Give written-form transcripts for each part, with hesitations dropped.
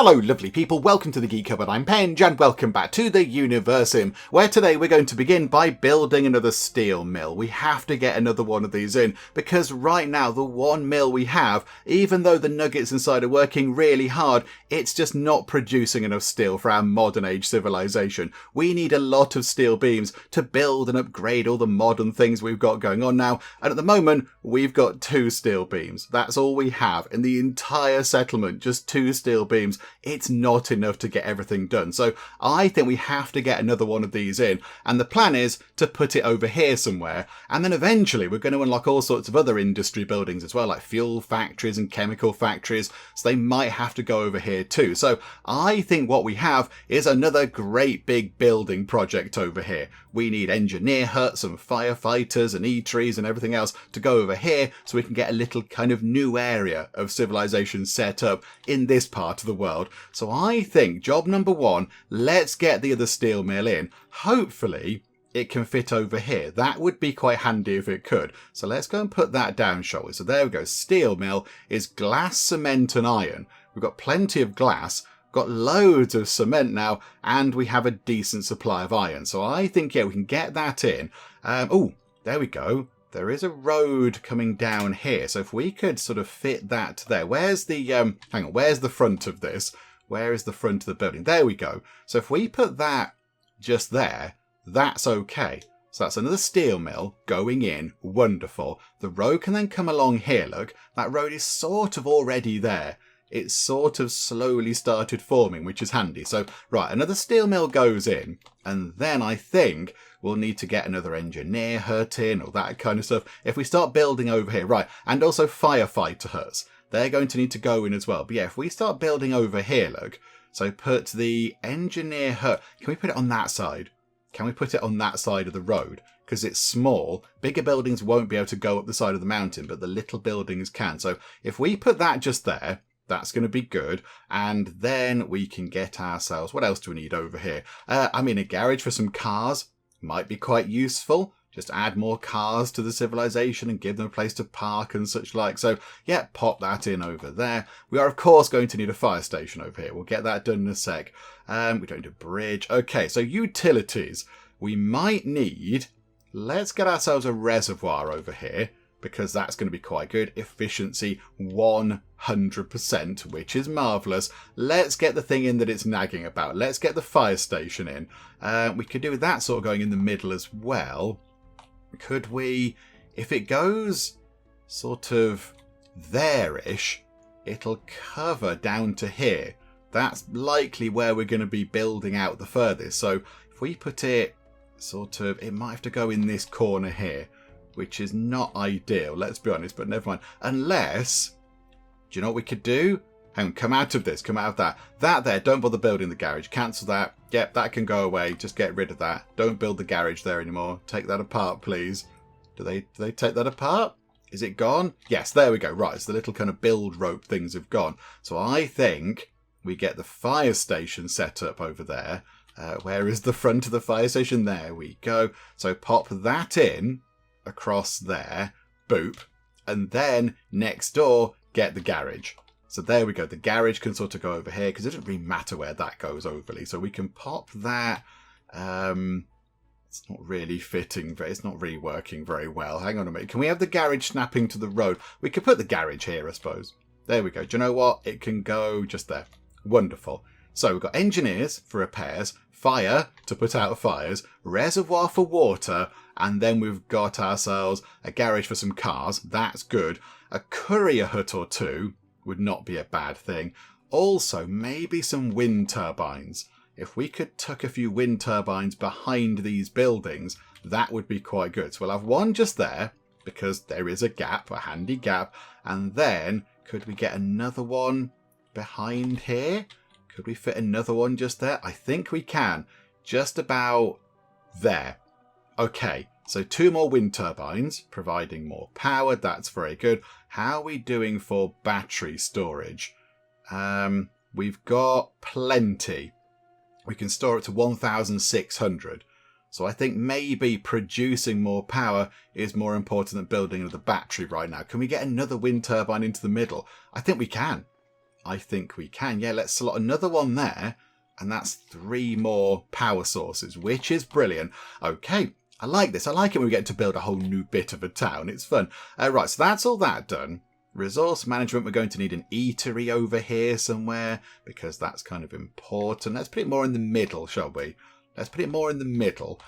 Hello lovely people, welcome to the Geek Cupboard, I'm Penge and welcome back to the Universim, where today we're going to begin by building another steel mill. We have to get another one of these in, because right now the one mill we have, even though the nuggets inside are working really hard, it's just not producing enough steel for our modern age civilization. We need a lot of steel beams to build and upgrade all the modern things we've got going on now, and at the moment we've got 2 steel beams. That's all we have in the entire settlement, just 2 steel beams. It's not enough to get everything done. So I think we have to get another one of these in. And the plan is to put it over here somewhere. And then eventually we're going to unlock all sorts of other industry buildings as well, like fuel factories and chemical factories. So they might have to go over here too. So I think what we have is another great big building project over here. We need engineer huts and firefighters and e-trees and everything else to go over here so we can get a little kind of new area of civilization set up in this part of the world. So I think job number 1, let's get the other steel mill in. Hopefully it can fit over here. That would be quite handy if it could. So let's go and put that down, shall we? So there we go. Steel mill is glass, cement and iron. We've got plenty of glass. Got loads of cement now, and we have a decent supply of iron. So I think, yeah, we can get that in. Oh, there we go. There is a road coming down here. So if we could sort of fit that there. Where's the, hang on, where's the front of this? Where is the front of the building? There we go. So if we put that just there, that's okay. So that's another steel mill going in. Wonderful. The road can then come along here, look. That road is sort of already there. It's sort of slowly started forming, which is handy. So, right, another steel mill goes in, and then I think we'll need to get another engineer hut in, or that kind of stuff, if we start building over here. Right, and also firefighter huts. They're going to need to go in as well. But yeah, if we start building over here, look, so put the engineer hut, can we put it on that side? Can we put it on that side of the road? Because it's small. Bigger buildings won't be able to go up the side of the mountain, but the little buildings can. So if we put that just there, that's going to be good. And then we can get ourselves... What else do we need over here? I mean, a garage for some cars might be quite useful. Just add more cars to the civilization and give them a place to park and such like. So, yeah, pop that in over there. We are, of course, going to need a fire station over here. We'll get that done in a sec. We don't need a bridge. Okay, so utilities. We might need... Let's get ourselves a reservoir over here, because that's going to be quite good. Efficiency 100%, which is marvellous. Let's get the thing in that it's nagging about. Let's get the fire station in. We could do with that sort of going in the middle as well. Could we, if it goes sort of there-ish, it'll cover down to here. That's likely where we're going to be building out the furthest. So if we put it sort of, it might have to go in this corner here, which is not ideal, let's be honest, but never mind. Unless, do you know what we could do? Hang on, come out of this, come out of that. That there, don't bother building the garage. Cancel that. Yep, that can go away. Just get rid of that. Don't build the garage there anymore. Take that apart, please. Do they take that apart? Is it gone? Yes, there we go. Right, so the little kind of build rope things have gone. So I think we get the fire station set up over there. Where is the front of the fire station? There we go. So pop that in across there, boop, and then next door get the garage. So there we go. The garage can sort of go over here because it doesn't really matter where that goes overly. So we can pop that. It's not really fitting. It's not really working very well. Hang on a minute. Can we have the garage snapping to the road? We could put the garage here, I suppose. There we go. Do you know what? It can go just there. Wonderful. So we've got engineers for repairs, fire to put out fires, reservoir for water, and then we've got ourselves a garage for some cars. That's good. A courier hut or 2 would not be a bad thing. Also, maybe some wind turbines. If we could tuck a few wind turbines behind these buildings, that would be quite good. So we'll have one just there, because there is a gap, a handy gap. And then, could we get another one behind here? Could we fit another one just there? I think we can. Just about there. Okay, so 2 more wind turbines, providing more power. That's very good. How are we doing for battery storage? We've got plenty. We can store it to 1,600. So I think maybe producing more power is more important than building another battery right now. Can we get another wind turbine into the middle? I think we can. I think we can. Yeah, let's slot another one there. And that's 3 more power sources, which is brilliant. Okay, I like this. I like it when we get to build a whole new bit of a town. It's fun. Right, so that's all that done. Resource management, we're going to need an eatery over here somewhere because that's kind of important. Let's put it more in the middle, shall we? Let's put it more in the middle.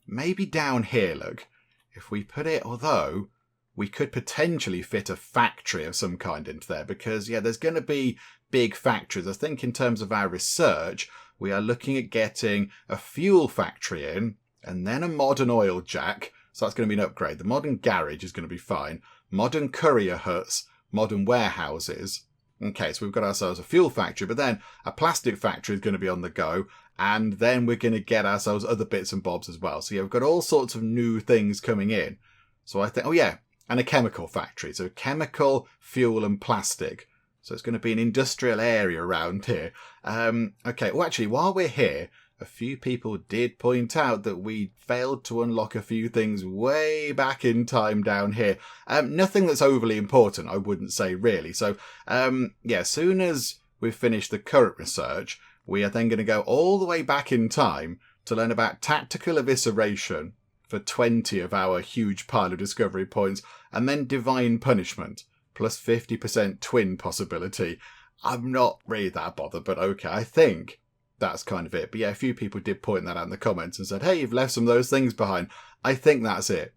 Maybe down here, look. If we put it, although we could potentially fit a factory of some kind into there because, yeah, there's going to be big factories. I think in terms of our research, we are looking at getting a fuel factory in and then a modern oil jack. So that's going to be an upgrade. The modern garage is going to be fine. Modern courier huts, modern warehouses. Okay, so we've got ourselves a fuel factory, but then a plastic factory is going to be on the go. And then we're going to get ourselves other bits and bobs as well. So yeah, we've got all sorts of new things coming in. So I think, oh yeah, and a chemical factory. So chemical, fuel and plastic. So it's going to be an industrial area around here. Okay, well actually, while we're here, a few people did point out that we failed to unlock a few things way back in time down here. Nothing that's overly important, I wouldn't say really. So yeah, as soon as we've finished the current research, we are then going to go all the way back in time to learn about tactical evisceration for 20 of our huge pile of discovery points, and then divine punishment, plus 50% twin possibility. I'm not really that bothered, but okay, I think that's kind of it. But yeah, a few people did point that out in the comments and said, hey, you've left some of those things behind. I think that's it.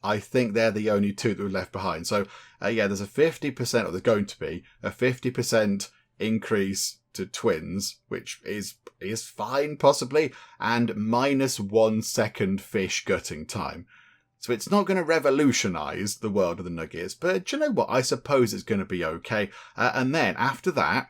I think they're the only 2 that were left behind. So yeah, there's a 50%, or there's going to be a 50% increase to twins, which is fine possibly, and minus 1 second fish gutting time. So it's not going to revolutionise the world of the Nuggets, but do you know what? I suppose it's going to be okay. And then after that,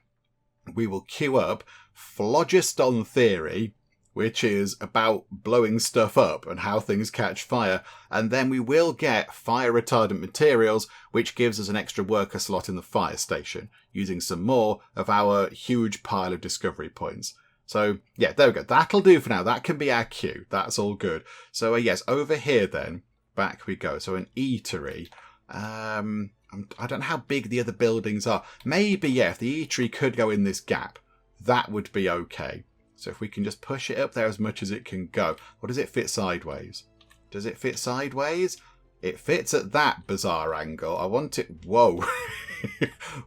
we will queue up phlogiston theory, which is about blowing stuff up and how things catch fire. And then we will get fire retardant materials, which gives us an extra worker slot in the fire station, using some more of our huge pile of discovery points. So yeah, there we go. That'll do for now. That can be our queue. That's all good. So yes, over here then, back we go. So an eatery. I don't know how big the other buildings are. Maybe, yeah, if the eatery could go in this gap, that would be okay. So if we can just push it up there as much as it can go. Or does it fit sideways? Does it fit sideways? It fits at that bizarre angle. I want it... Whoa.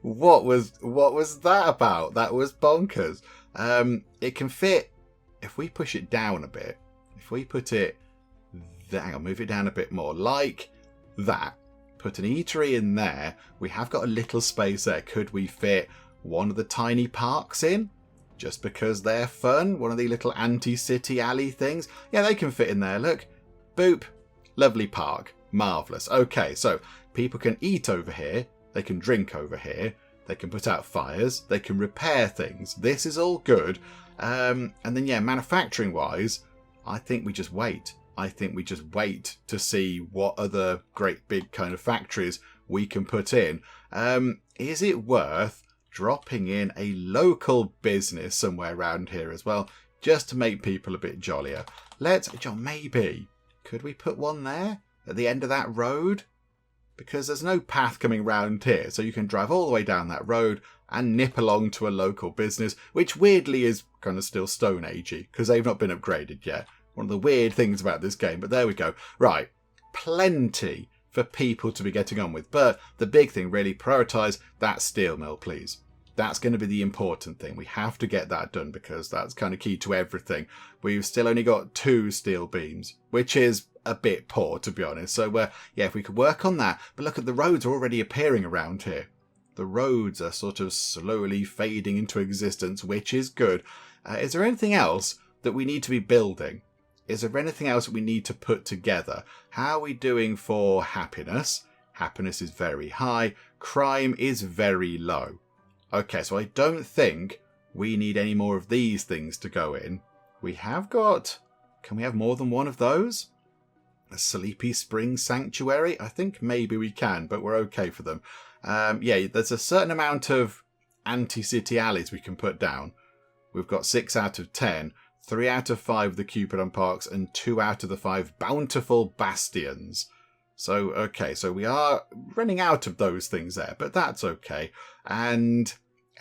What was that about? That was bonkers. It can fit... If we push it down a bit, if we put it... Hang on, move it down a bit more. Like that. Put an eatery in there. We have got a little space there. Could we fit one of the tiny parks in? Just because they're fun? One of the little anti-city alley things? Yeah, they can fit in there. Look. Boop. Lovely park. Marvellous. Okay, so people can eat over here. They can drink over here. They can put out fires. They can repair things. This is all good. And then, yeah, manufacturing-wise, I think we just wait. I think we just wait to see what other great big kind of factories we can put in. Is it worth dropping in a local business somewhere around here as well, just to make people a bit jollier? John, maybe, could we put one there at the end of that road? Because there's no path coming round here, so you can drive all the way down that road and nip along to a local business, which weirdly is kind of still Stone Agey, because they've not been upgraded yet. One of the weird things about this game, but there we go. Right, plenty for people to be getting on with. But the big thing, really, prioritise that steel mill, please. That's going to be the important thing. We have to get that done because that's kind of key to everything. We've still only got 2 steel beams, which is a bit poor, to be honest. So, yeah, if we could work on that. But look, at the roads are already appearing around here. The roads are sort of slowly fading into existence, which is good. Is there anything else that we need to be building? Is there anything else that we need to put together? How are we doing for happiness? Happiness is very high. Crime is very low. Okay, so I don't think we need any more of these things to go in. We have got... Can we have more than one of those? A Sleepy Spring Sanctuary? I think maybe we can, but we're okay for them. Yeah, there's a certain amount of anti-city alleys we can put down. We've got 6 out of 10. 3 out of 5 of the Cupidon Parks and 2 out of the 5 Bountiful Bastions. So, okay, so we are running out of those things there, but that's okay. And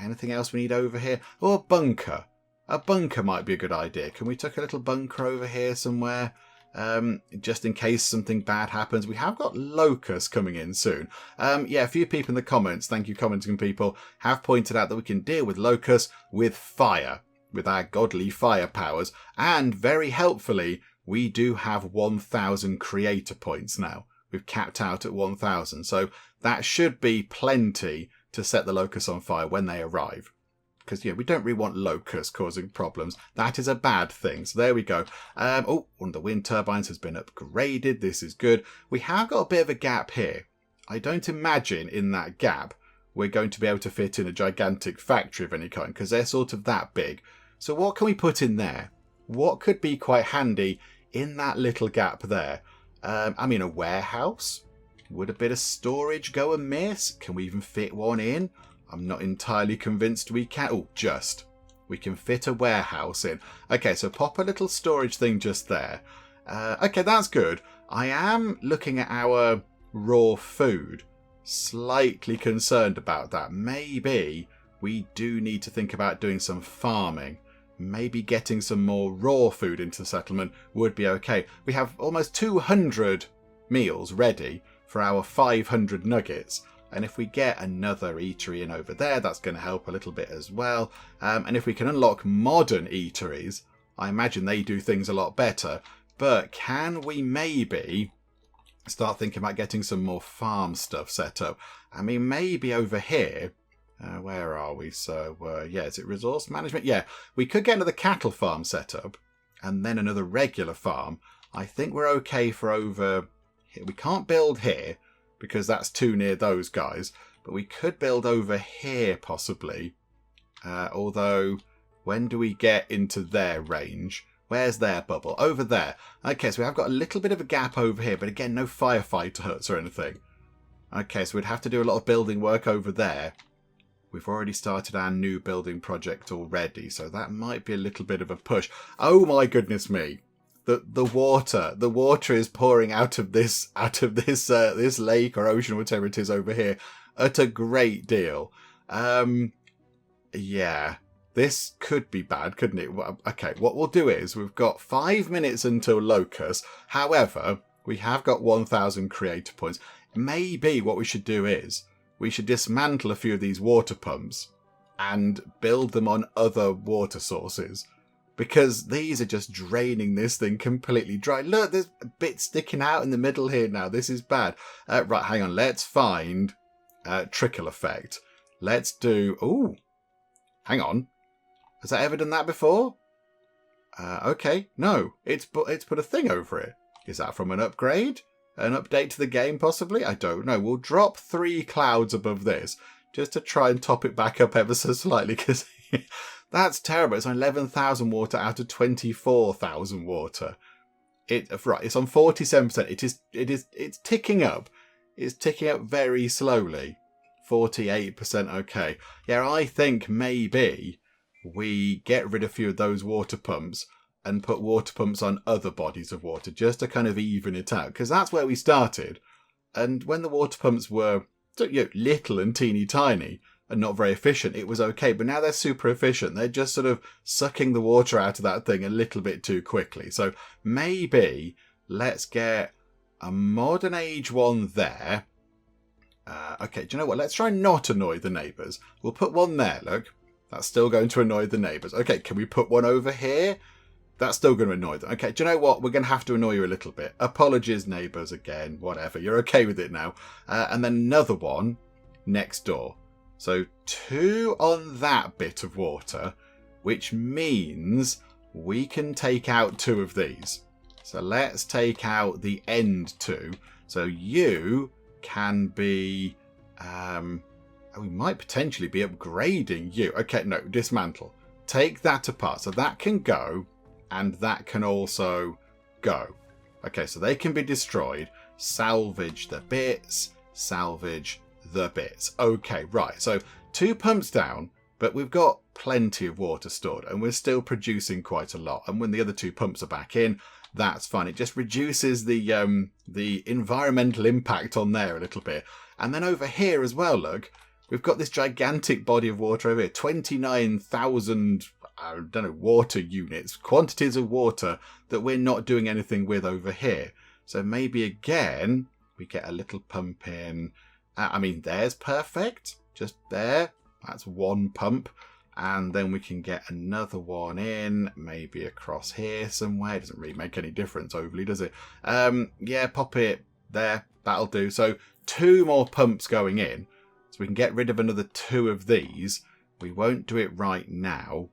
Anything else we need over here? Oh, a bunker. A bunker might be a good idea. Can we tuck a little bunker over here somewhere? Just in case something bad happens. We have got locusts coming in soon. Yeah, a few people in the comments, thank you commenting people, have pointed out that we can deal with locusts with fire, with our godly fire powers. And very helpfully, we do have 1,000 creator points now. We've capped out at 1,000. So that should be plenty to set the locusts on fire when they arrive. Because, we don't really want locusts causing problems. That is a bad thing. So there we go. Oh, one of the wind turbines has been upgraded. This is good. We have got a bit of a gap here. I don't imagine in that gap we're going to be able to fit in a gigantic factory of any kind, because they're sort of that big. So what can we put in there? What could be quite handy in that little gap there? I mean, a warehouse? Would a bit of storage go amiss? Can we even fit one in? I'm not entirely convinced we can. Oh, just. We can fit a warehouse in. Okay, so pop a little storage thing just there. Okay, that's good. I am looking at our raw food. Slightly concerned about that. Maybe we do need to think about doing some farming. Maybe getting some more raw food into the settlement would be okay. We have almost 200 meals ready for our 500 nuggets. And if we get another eatery in over there, that's going to help a little bit as well. And if we can unlock modern eateries, I imagine they do things a lot better. But can we maybe start thinking about getting some more farm stuff set up? I mean, maybe over here. Where are we? So, yeah, is it resource management? Yeah, we could get another cattle farm set up and then another regular farm. I think we're okay for over here. We can't build here, because that's too near those guys. But we could build over here, possibly. Although, when do we get into their range? Where's their bubble? Over there. Okay, so we have got a little bit of a gap over here. But again, no firefighter huts or anything. Okay, so we'd have to do a lot of building work over there. We've already started our new building project already. So that might be a little bit of a push. Oh my goodness me. The water is pouring out of this lake or ocean, whatever it is over here, at a great deal. Yeah, this could be bad, couldn't it? Okay, what we'll do is we've got 5 minutes until Locust. However, we have got 1,000 creator points. Maybe what we should do is we should dismantle a few of these water pumps and build them on other water sources. Because these are just draining this thing completely dry. Look, there's a bit sticking out in the middle here now. This is bad. Right, hang on. Let's find trickle effect. Let's do... Ooh. Hang on. Has that ever done that before? Okay. No. It's put a thing over it. Is that from an upgrade? An update to the game, possibly? I don't know. We'll drop 3 clouds above this just to try and top it back up ever so slightly, because... That's terrible. It's on 11,000 water out of 24,000 water. Right, it's on 47%. It's ticking up. It's ticking up very slowly. 48%, okay. Yeah, I think maybe we get rid of a few of those water pumps and put water pumps on other bodies of water just to kind of even it out. Because that's where we started. And when the water pumps were little and teeny tiny, and not very efficient, it was okay. But now they're super efficient. They're just sort of sucking the water out of that thing a little bit too quickly. So maybe let's get a modern age one there. Okay, do you know what? Let's try and not annoy the neighbours. We'll put one there, look. That's still going to annoy the neighbours. Okay, can we put one over here? That's still going to annoy them. Okay, do you know what? We're going to have to annoy you a little bit. Apologies, neighbours, again. Whatever. You're okay with it now. And then another one next door. So 2 on that bit of water, which means we can take out 2 of these. So let's take out the end 2. So you can be... we might potentially be upgrading you. Okay, no, dismantle. Take that apart. So that can go, and that can also go. Okay, so they can be destroyed. Salvage the bits. Salvage the bits. Okay, right. So 2 pumps down, but we've got plenty of water stored and we're still producing quite a lot. And when the other 2 pumps are back in, that's fine. It just reduces the environmental impact on there a little bit. And then over here as well, look, we've got this gigantic body of water over here. 29,000, I don't know, water units. Quantities of water that we're not doing anything with over here. So maybe again, we get a little pump in. I mean, there's perfect. Just there. That's one pump. And then we can get another one in, maybe across here somewhere. It doesn't really make any difference overly, does it? Yeah, pop it there. That'll do. So 2 more pumps going in. So we can get rid of another 2 of these. We won't do it right now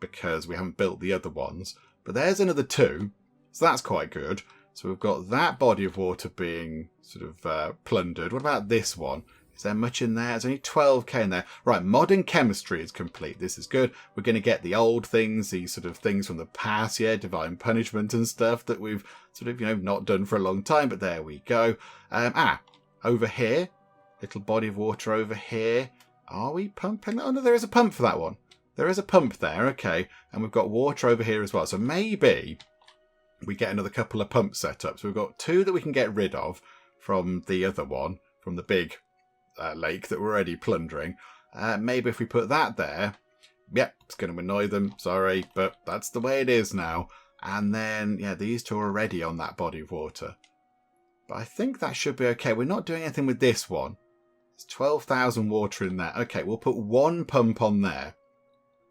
because we haven't built the other ones. But there's another 2. So that's quite good. So we've got that body of water being sort of plundered. What about this one? Is there much in there? There's only 12k in there. Right, modern chemistry is complete. This is good. We're going to get the old things, these sort of things from the past, yeah, divine punishment and stuff that we've sort of, not done for a long time, but there we go. Over here, little body of water over here. Are we pumping? Oh, no, there is a pump for that one. There is a pump there, okay. And we've got water over here as well. So maybe we get another couple of pumps set up. So we've got 2 that we can get rid of from the other one, from the big lake that we're already plundering. Maybe if we put that there, yep, it's going to annoy them, sorry, but that's the way it is now. And then, yeah, these 2 are already on that body of water. But I think that should be okay. We're not doing anything with this one. There's 12,000 water in there. Okay, we'll put 1 pump on there.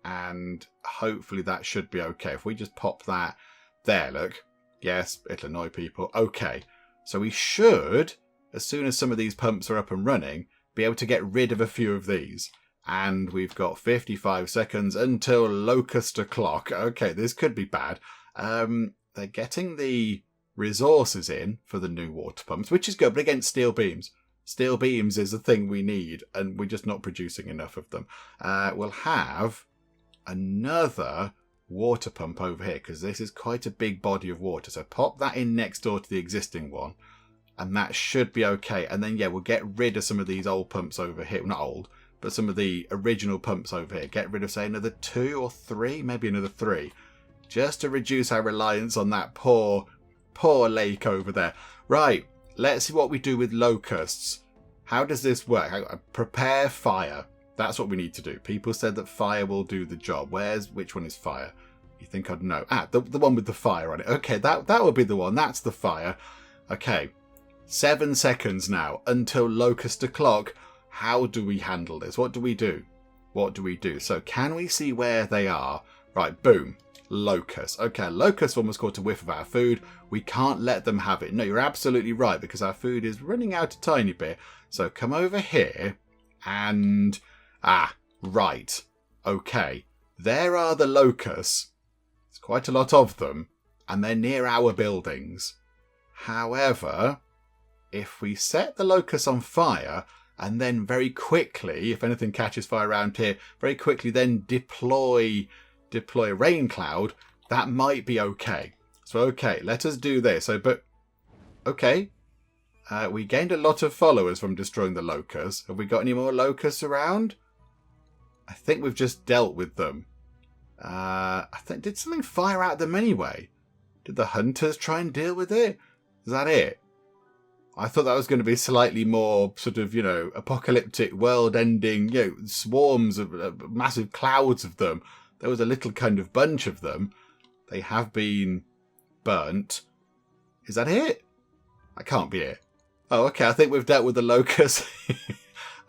And hopefully that should be okay. If we just pop that there, look. Yes, it'll annoy people. Okay, so we should, as soon as some of these pumps are up and running, be able to get rid of a few of these. And we've got 55 seconds until locust o'clock. Okay, this could be bad. They're getting the resources in for the new water pumps, which is good, but against steel beams. Steel beams is the thing we need, and we're just not producing enough of them. We'll have another water pump over here, because this is quite a big body of water. So pop that in next door to the existing one. And that should be okay. And then, yeah, we'll get rid of some of these old pumps over here. Well, not old, but some of the original pumps over here. Get rid of, say, another 2 or 3, maybe another 3. Just to reduce our reliance on that poor lake over there. Right, let's see what we do with locusts. How does this work? Prepare fire. That's what we need to do. People said that fire will do the job. Which one is fire? You think I'd know? The one with the fire on it. Okay, that will be the one. That's the fire. Okay. 7 seconds now until locust o'clock. How do we handle this? What do we do? So can we see where they are? Right, boom. Locust. Okay, locust almost caught a whiff of our food. We can't let them have it. No, you're absolutely right, because our food is running out a tiny bit. So come over here and... right. Okay. There are the locusts. There's quite a lot of them. And they're near our buildings. However... if we set the locusts on fire and then very quickly, if anything catches fire around here, very quickly then deploy rain cloud, that might be okay. So, okay, let us do this. Okay. We gained a lot of followers from destroying the locusts. Have we got any more locusts around? I think we've just dealt with them. Did something fire at them anyway? Did the hunters try and deal with it? Is that it? I thought that was going to be slightly more sort of, apocalyptic, world-ending, swarms of massive clouds of them. There was a little kind of bunch of them. They have been burnt. Is that it? That can't be it. Oh, okay, I think we've dealt with the locusts.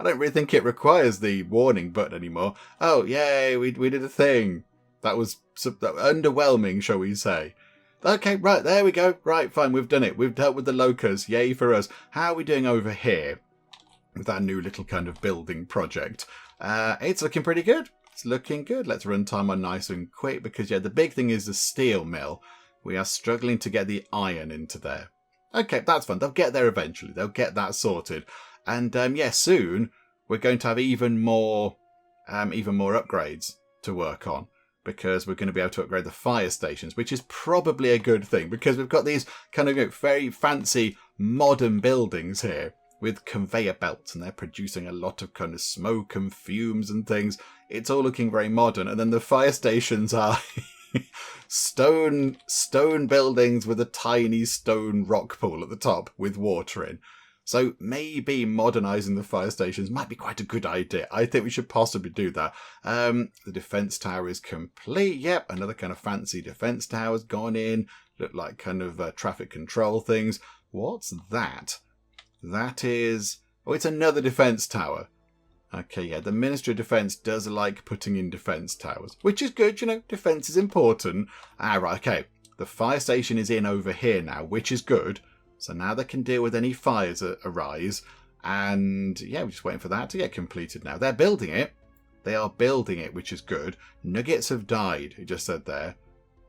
I don't really think it requires the warning button anymore. Oh, yay, we did a thing. That was underwhelming, shall we say. Okay, right, there we go. Right, fine, we've done it. We've dealt with the locusts. Yay for us. How are we doing over here with our new little kind of building project? It's looking pretty good. It's looking good. Let's run time on nice and quick because, yeah, the big thing is the steel mill. We are struggling to get the iron into there. Okay, that's fun. They'll get there eventually. They'll get that sorted. And, yeah, soon we're going to have even more upgrades to work on. Because we're going to be able to upgrade the fire stations, which is probably a good thing because we've got these kind of very fancy modern buildings here with conveyor belts and they're producing a lot of kind of smoke and fumes and things. It's all looking very modern. And then the fire stations are stone buildings with a tiny stone rock pool at the top with water in. So maybe modernising the fire stations might be quite a good idea. I think we should possibly do that. The defence tower is complete. Yep, another kind of fancy defence tower's gone in. Look like kind of traffic control things. What's that? That is... Oh, it's another defence tower. Okay, yeah, the Ministry of Defence does like putting in defence towers, which is good, you know, defence is important. Ah, right, okay. The fire station is in over here now, which is good. So now they can deal with any fires that arise. And yeah, we're just waiting for that to get completed now. They're building it. They are building it, which is good. Nuggets have died, it just said there.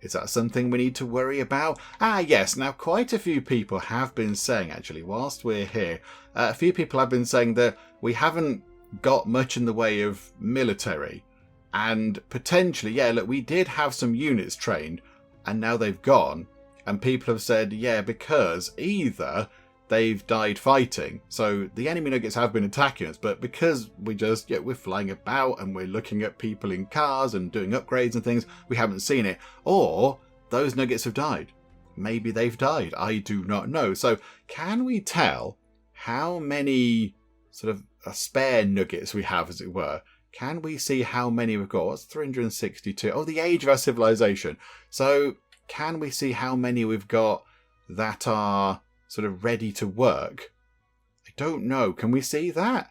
Is that something we need to worry about? Ah, yes. Now, quite a few people have been saying, actually, whilst we're here, a few people have been saying that we haven't got much in the way of military. And potentially, yeah, look, we did have some units trained, and now they've gone. And people have said, yeah, because either they've died fighting, so the enemy nuggets have been attacking us, but because we're flying about and we're looking at people in cars and doing upgrades and things, we haven't seen it. Or those nuggets have died. Maybe they've died. I do not know. So can we tell how many sort of spare nuggets we have, as it were? Can we see how many we've got? What's 362? Oh, the age of our civilization. So can we see how many we've got that are sort of ready to work? I don't know. Can we see that?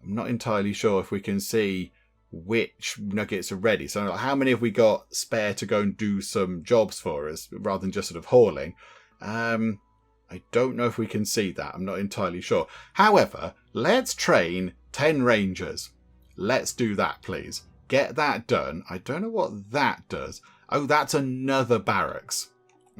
I'm not entirely sure if we can see which nuggets are ready. So how many have we got spare to go and do some jobs for us rather than just sort of hauling? I don't know if we can see that. I'm not entirely sure. However, let's train 10 rangers. Let's do that, please. Get that done. I don't know what that does. Oh, that's another barracks.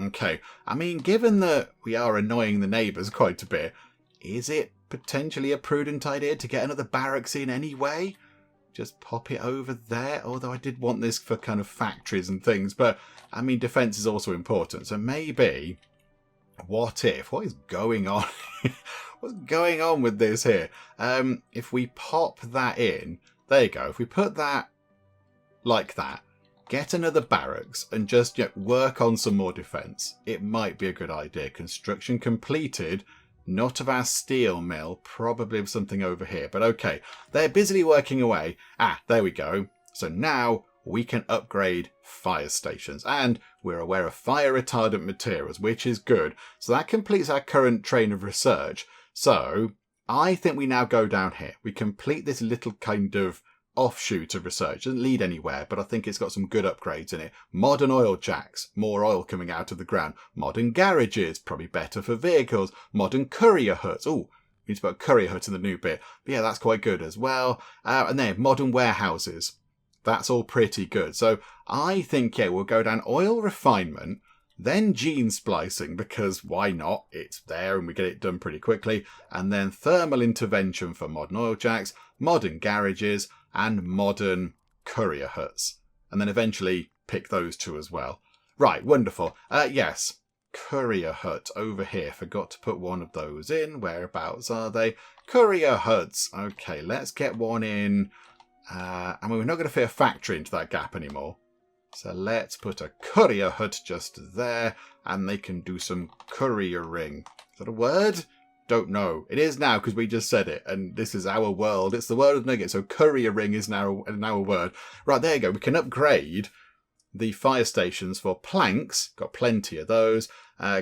Okay. I mean, given that we are annoying the neighbours quite a bit, is it potentially a prudent idea to get another barracks in anyway? Just pop it over there. Although I did want this for kind of factories and things. But, I mean, defence is also important. So maybe, what is going on? What's going on with this here? If we pop that in, there you go. If we put that like that, get another barracks and just work on some more defence, it might be a good idea. Construction completed, not of our steel mill, probably of something over here. But okay, they're busily working away. Ah, there we go. So now we can upgrade fire stations, and we're aware of fire retardant materials, which is good. So that completes our current train of research. So I think we now go down here. We complete this little kind of offshoot of research. Doesn't lead anywhere, but I think it's got some good upgrades in it. Modern oil jacks, more oil coming out of the ground. Modern garages, probably better for vehicles. Modern courier huts. Oh, we need to put a courier hut in the new bit. But yeah, that's quite good as well. And then modern warehouses. That's all pretty good. So I think, yeah, we'll go down oil refinement, then gene splicing, because why not? It's there and we get it done pretty quickly. And then thermal intervention for modern oil jacks, modern garages, and modern courier huts. And then eventually pick those two as well. Right, wonderful. Yes, courier hut over here. Forgot to put one of those in. Whereabouts are they? Courier huts. Okay, let's get one in. I mean, we're not going to fit a factory into that gap anymore. So let's put a courier hut just there. And they can do some couriering. Is that a word? Don't know. It is now because we just said it, and this is our world. It's the world of Nugget, so couriering is now a word. Right, there you go. We can upgrade the fire stations for planks. Got plenty of those.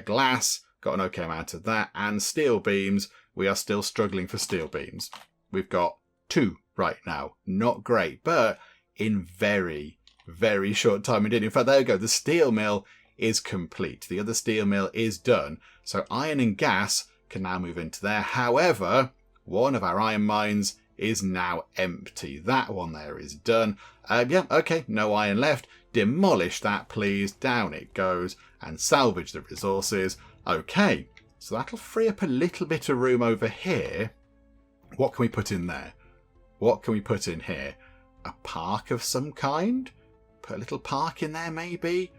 Glass. Got an okay amount of that. And steel beams. We are still struggling for steel beams. We've got 2 right now. Not great, but in very, very short time we did. In fact, there you go. The steel mill is complete. The other steel mill is done. So iron and gas can now move into there. However, one of our iron mines is now empty. That one there is done. Yeah, okay, no iron left. Demolish that, please. Down it goes. And salvage the resources. Okay, so that'll free up a little bit of room over here. What can we put in there? What can we put in here? A park of some kind? Put a little park in there, maybe?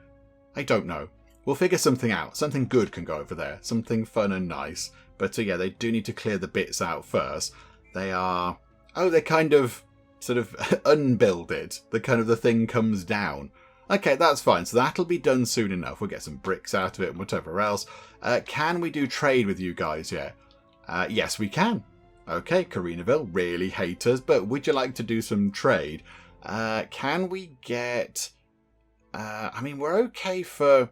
I don't know. We'll figure something out. Something good can go over there. Something fun and nice. But yeah, they do need to clear the bits out first. They are... Oh, they're kind of sort of unbuilded. The thing comes down. Okay, that's fine. So that'll be done soon enough. We'll get some bricks out of it and whatever else. Can we do trade with you guys yet? Yes, we can. Okay, Carinaville, really hate us, but would you like to do some trade? Can we get... I mean, we're okay for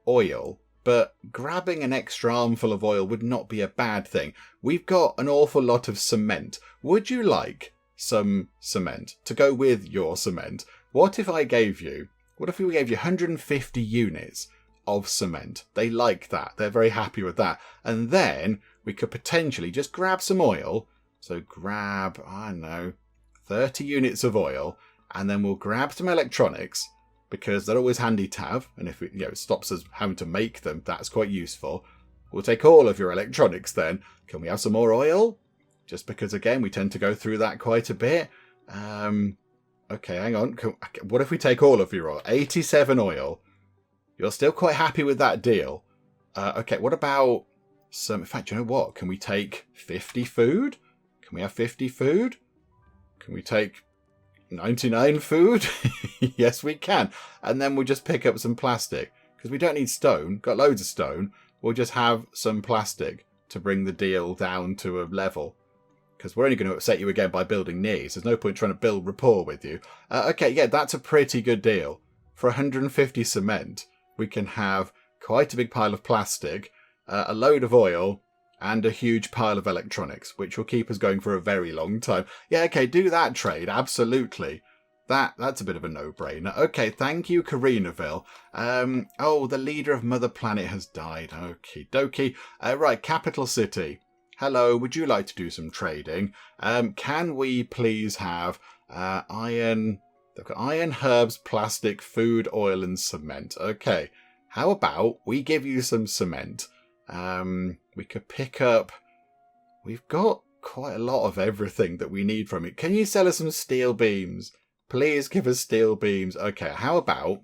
oil, but grabbing an extra armful of oil would not be a bad thing. We've got an awful lot of cement. Would you like some cement to go with your cement? What if we gave you 150 units of cement? They like that. They're very happy with that. And then we could potentially just grab some oil. So grab, I don't know, 30 units of oil, and then we'll grab some electronics, because they're always handy to have, and if it stops us having to make them, that's quite useful. We'll take all of your electronics then. Can we have some more oil? Just because, again, we tend to go through that quite a bit. Okay, hang on. What if we take all of your oil? 87 oil. You're still quite happy with that deal. Okay, what about some... In fact, you know what? Can we take 50 food? Can we have 50 food? Can we take 99 food? Yes, we can. And then we'll just pick up some plastic, because we don't need stone. Got loads of stone. We'll just have some plastic to bring the deal down to a level, because we're only going to upset you again by building near. So there's no point trying to build rapport with you. Okay, yeah, that's a pretty good deal. For 150 cement, we can have quite a big pile of plastic, a load of oil, and a huge pile of electronics, which will keep us going for a very long time. Yeah, okay, do that trade, absolutely. That's a bit of a no-brainer. Okay, thank you, Carinaville. Oh, the leader of Mother Planet has died. Okie dokie. Right, capital city. Hello, would you like to do some trading? Can we please have iron... They've got iron, herbs, plastic, food, oil, and cement. Okay, how about we give you some cement? We could pick up... We've got quite a lot of everything that we need from it. Can you sell us some steel beams? Please give us steel beams. Okay, how about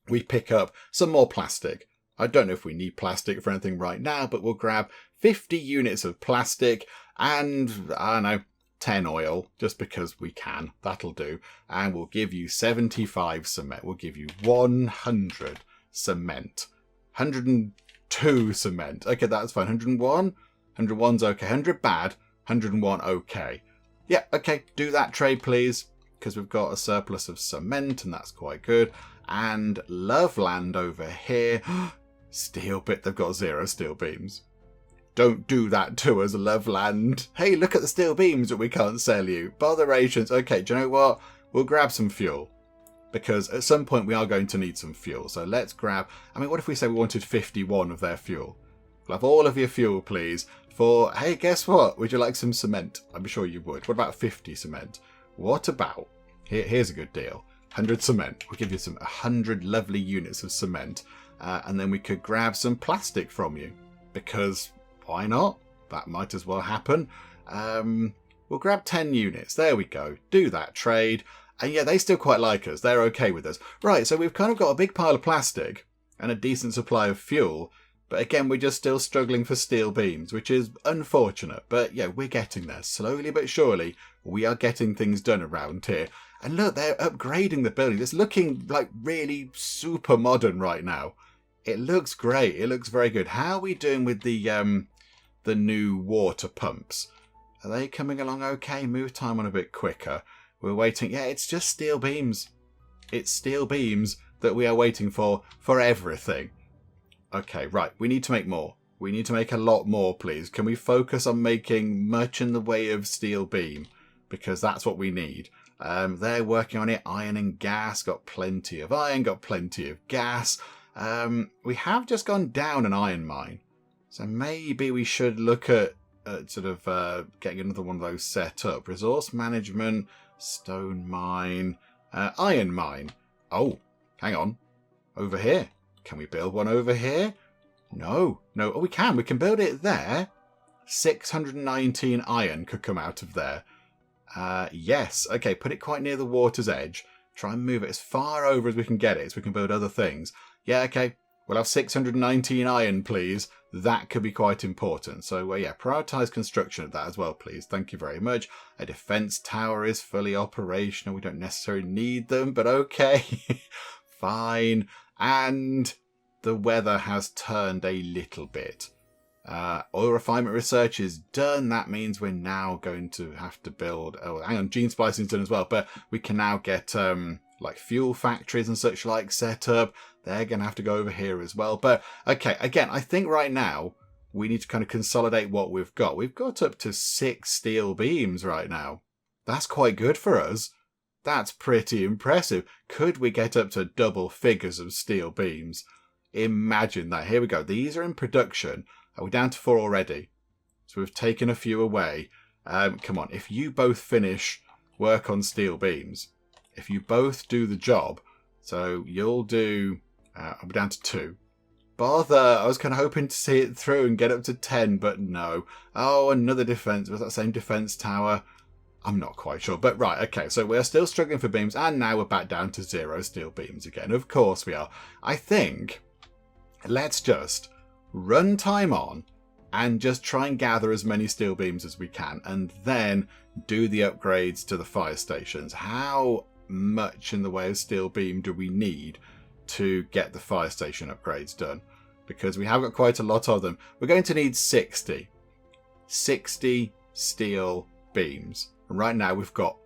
we pick up some more plastic? I don't know if we need plastic for anything right now, but we'll grab 50 units of plastic and, I don't know, 10 oil, just because we can. That'll do. And we'll give you 75 cement. We'll give you 100 cement. 102 cement. Okay, that's fine. 101? 101's okay. 100 bad. 101 okay. Yeah, okay. Do that trade, please, because we've got a surplus of cement, and that's quite good. And Loveland over here. Steel bit. They've got 0 steel beams. Don't do that to us, Loveland. Hey, look at the steel beams that we can't sell you. Botherations. Okay, do you know what? We'll grab some fuel, because at some point we are going to need some fuel. So let's grab... I mean, what if we say we wanted 51 of their fuel? We'll have all of your fuel, please, for... Hey, guess what? Would you like some cement? I'm sure you would. What about 50 cement? What about... Here's a good deal. 100 cement. We'll give you 100 lovely units of cement. And then we could grab some plastic from you, because... Why not? That might as well happen. We'll grab 10 units. There we go. Do that trade. And yeah, they still quite like us. They're okay with us. Right, so we've kind of got a big pile of plastic and a decent supply of fuel. But again, we're just still struggling for steel beams, which is unfortunate. But yeah, we're getting there. Slowly but surely, we are getting things done around here. And look, they're upgrading the building. It's looking like really super modern right now. It looks great. It looks very good. How are we doing with the new water pumps? Are they coming along okay? Move time on a bit quicker. We're waiting. Yeah, it's just steel beams. It's steel beams that we are waiting for everything. Okay, right. We need to make more. We need to make a lot more, please. Can we focus on making much in the way of steel beam? Because that's what we need. They're working on it. Iron and gas. Got plenty of iron. Got plenty of gas. We have just gone down an iron mine. So maybe we should look at getting another one of those set up. Resource management, stone mine, iron mine. Oh, hang on. Over here. Can we build one over here? No. Oh, we can. We can build it there. 619 iron could come out of there. Yes. Okay, put it quite near the water's edge. Try and move it as far over as we can get it so we can build other things. Yeah, okay. We'll have 619 iron, please. That could be quite important. So, yeah, prioritise construction of that as well, please. Thank you very much. A defence tower is fully operational. We don't necessarily need them, but okay. Fine. And the weather has turned a little bit. Oil refinement research is done. That means we're now going to have to build... Oh, hang on, gene splicing is done as well. But we can now get like fuel factories and such like set up. They're going to have to go over here as well. But okay, again, I think right now we need to kind of consolidate what we've got. We've got up to 6 steel beams right now. That's quite good for us. That's pretty impressive. Could we get up to double figures of steel beams? Imagine that. Here we go. These are in production. Are we down to 4 already? So we've taken a few away. Come on. If you both finish work on steel beams, if you both do the job, so you'll do... I'm down to 2. Bother. I was kind of hoping to see it through and get up to 10, but no. Oh, another defense. Was that same defense tower? I'm not quite sure. But right, okay. So we're still struggling for beams, and now we're back down to 0 steel beams again. Of course we are. I think... Let's just run time on and just try and gather as many steel beams as we can, and then do the upgrades to the fire stations. How much in the way of steel beam do we need to get the fire station upgrades done? Because we have got quite a lot of them. We're going to need 60 steel beams. And right now we've got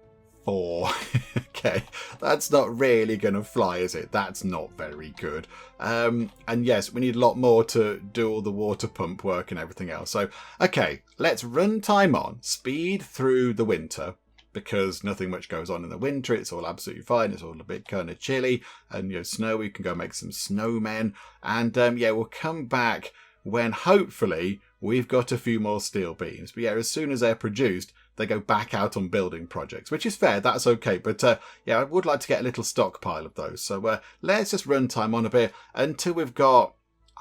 4. Okay, that's not really going to fly, is it? That's not very good. And yes, we need a lot more to do all the water pump work and everything else. So, okay, let's run time on, speed through the winter, because nothing much goes on in the winter. It's all absolutely fine. It's all a bit kind of chilly and, you know, snowy. We can go make some snowmen. And, yeah, we'll come back when hopefully we've got a few more steel beams. But yeah, as soon as they're produced, they go back out on building projects, which is fair. That's okay. But yeah, I would like to get a little stockpile of those. So let's just run time on a bit until we've got,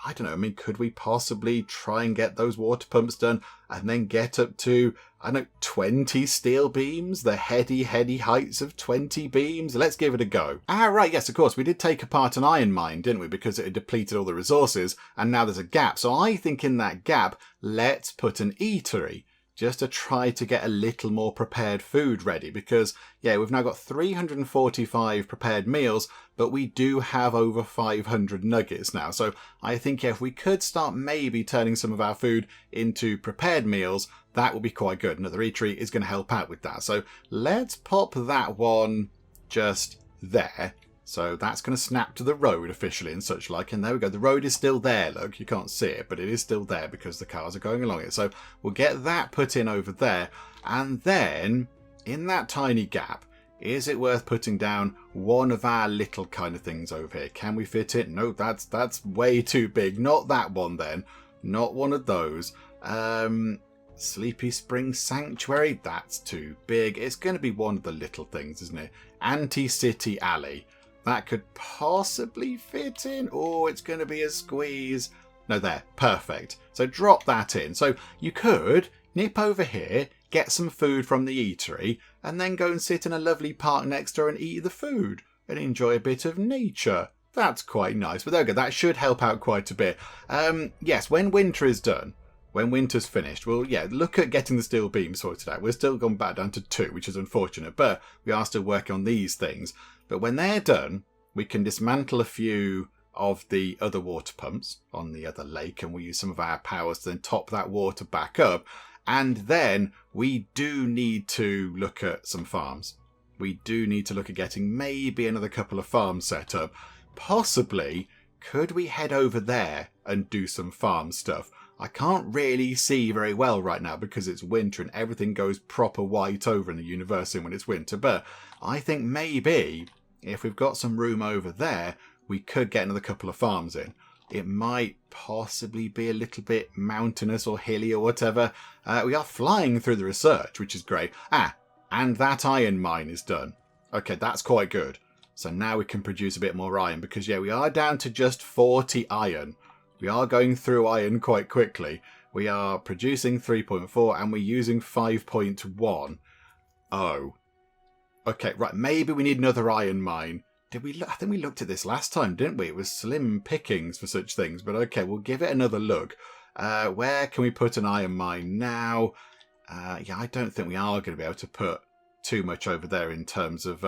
I don't know, I mean, could we possibly try and get those water pumps done and then get up to, I don't know, 20 steel beams? The heady heights of 20 beams? Let's give it a go. Ah, right, yes, of course, we did take apart an iron mine, didn't we? Because it had depleted all the resources, and now there's a gap. So I think in that gap, let's put an eatery, just to try to get a little more prepared food ready. Because, yeah, we've now got 345 prepared meals, but we do have over 500 nuggets now. So I think, yeah, if we could start maybe turning some of our food into prepared meals, that would be quite good. Another eatery is going to help out with that. So let's pop that one just there. So that's going to snap to the road officially and such like. And there we go. The road is still there. Look, you can't see it, but it is still there because the cars are going along it. So we'll get that put in over there. And then in that tiny gap, is it worth putting down one of our little kind of things over here? Can we fit it? No, that's way too big. Not that one then. Not one of those. Sleepy Spring Sanctuary. That's too big. It's going to be one of the little things, isn't it? Anti-City Alley. That could possibly fit in. Oh, it's going to be a squeeze. No, there. Perfect. So drop that in. So you could nip over here, get some food from the eatery, and then go and sit in a lovely park next door and eat the food and enjoy a bit of nature. That's quite nice. But there we go. That should help out quite a bit. Yes, when winter is done, when winter's finished, we'll, yeah, look at getting the steel beam sorted out. We're still gone back down to 2, which is unfortunate, but we are still working on these things. But when they're done, we can dismantle a few of the other water pumps on the other lake, and we'll use some of our powers to then top that water back up. And then we do need to look at some farms. We do need to look at getting maybe another couple of farms set up. Possibly, could we head over there and do some farm stuff? I can't really see very well right now because it's winter and everything goes proper white over in the Universim when it's winter. But I think maybe if we've got some room over there, we could get another couple of farms in. It might possibly be a little bit mountainous or hilly or whatever. We are flying through the research, which is great. Ah, and that iron mine is done. Okay, that's quite good. So now we can produce a bit more iron because, yeah, we are down to just 40 iron. We are going through iron quite quickly. We are producing 3.4 and we're using 5.1. Oh. Okay, right. Maybe we need another iron mine. Did we? I think we looked at this last time, didn't we? It was slim pickings for such things. But okay, we'll give it another look. Where can we put an iron mine now? Yeah, I don't think we are going to be able to put too much over there in terms of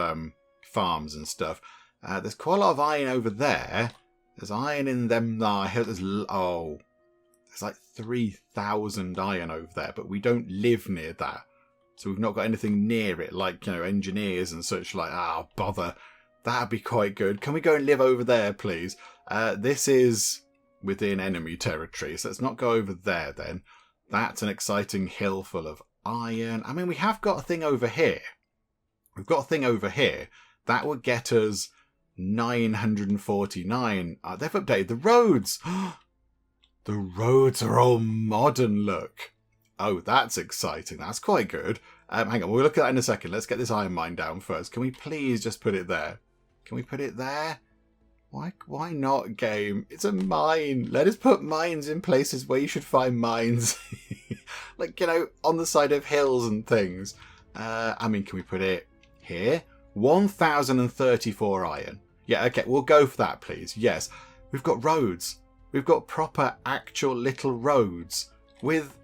farms and stuff. There's quite a lot of iron over there. There's iron in them. Oh, There's like 3,000 iron over there, but we don't live near that. So we've not got anything near it, like, engineers and such, like, bother. That'd be quite good. Can we go and live over there, please? This is within enemy territory, so let's not go over there then. That's an exciting hill full of iron. I mean, we have got a thing over here. We've got a thing over here. That would get us 949. They've updated the roads. The roads are all modern, look. Oh, that's exciting. That's quite good. Hang on, we'll look at that in a second. Let's get this iron mine down first. Can we please just put it there? Can we put it there? Why not, game? It's a mine. Let us put mines in places where you should find mines. Like, on the side of hills and things. I mean, can we put it here? 1,034 iron. Yeah, okay, we'll go for that, please. Yes, we've got roads. We've got proper, actual little roads with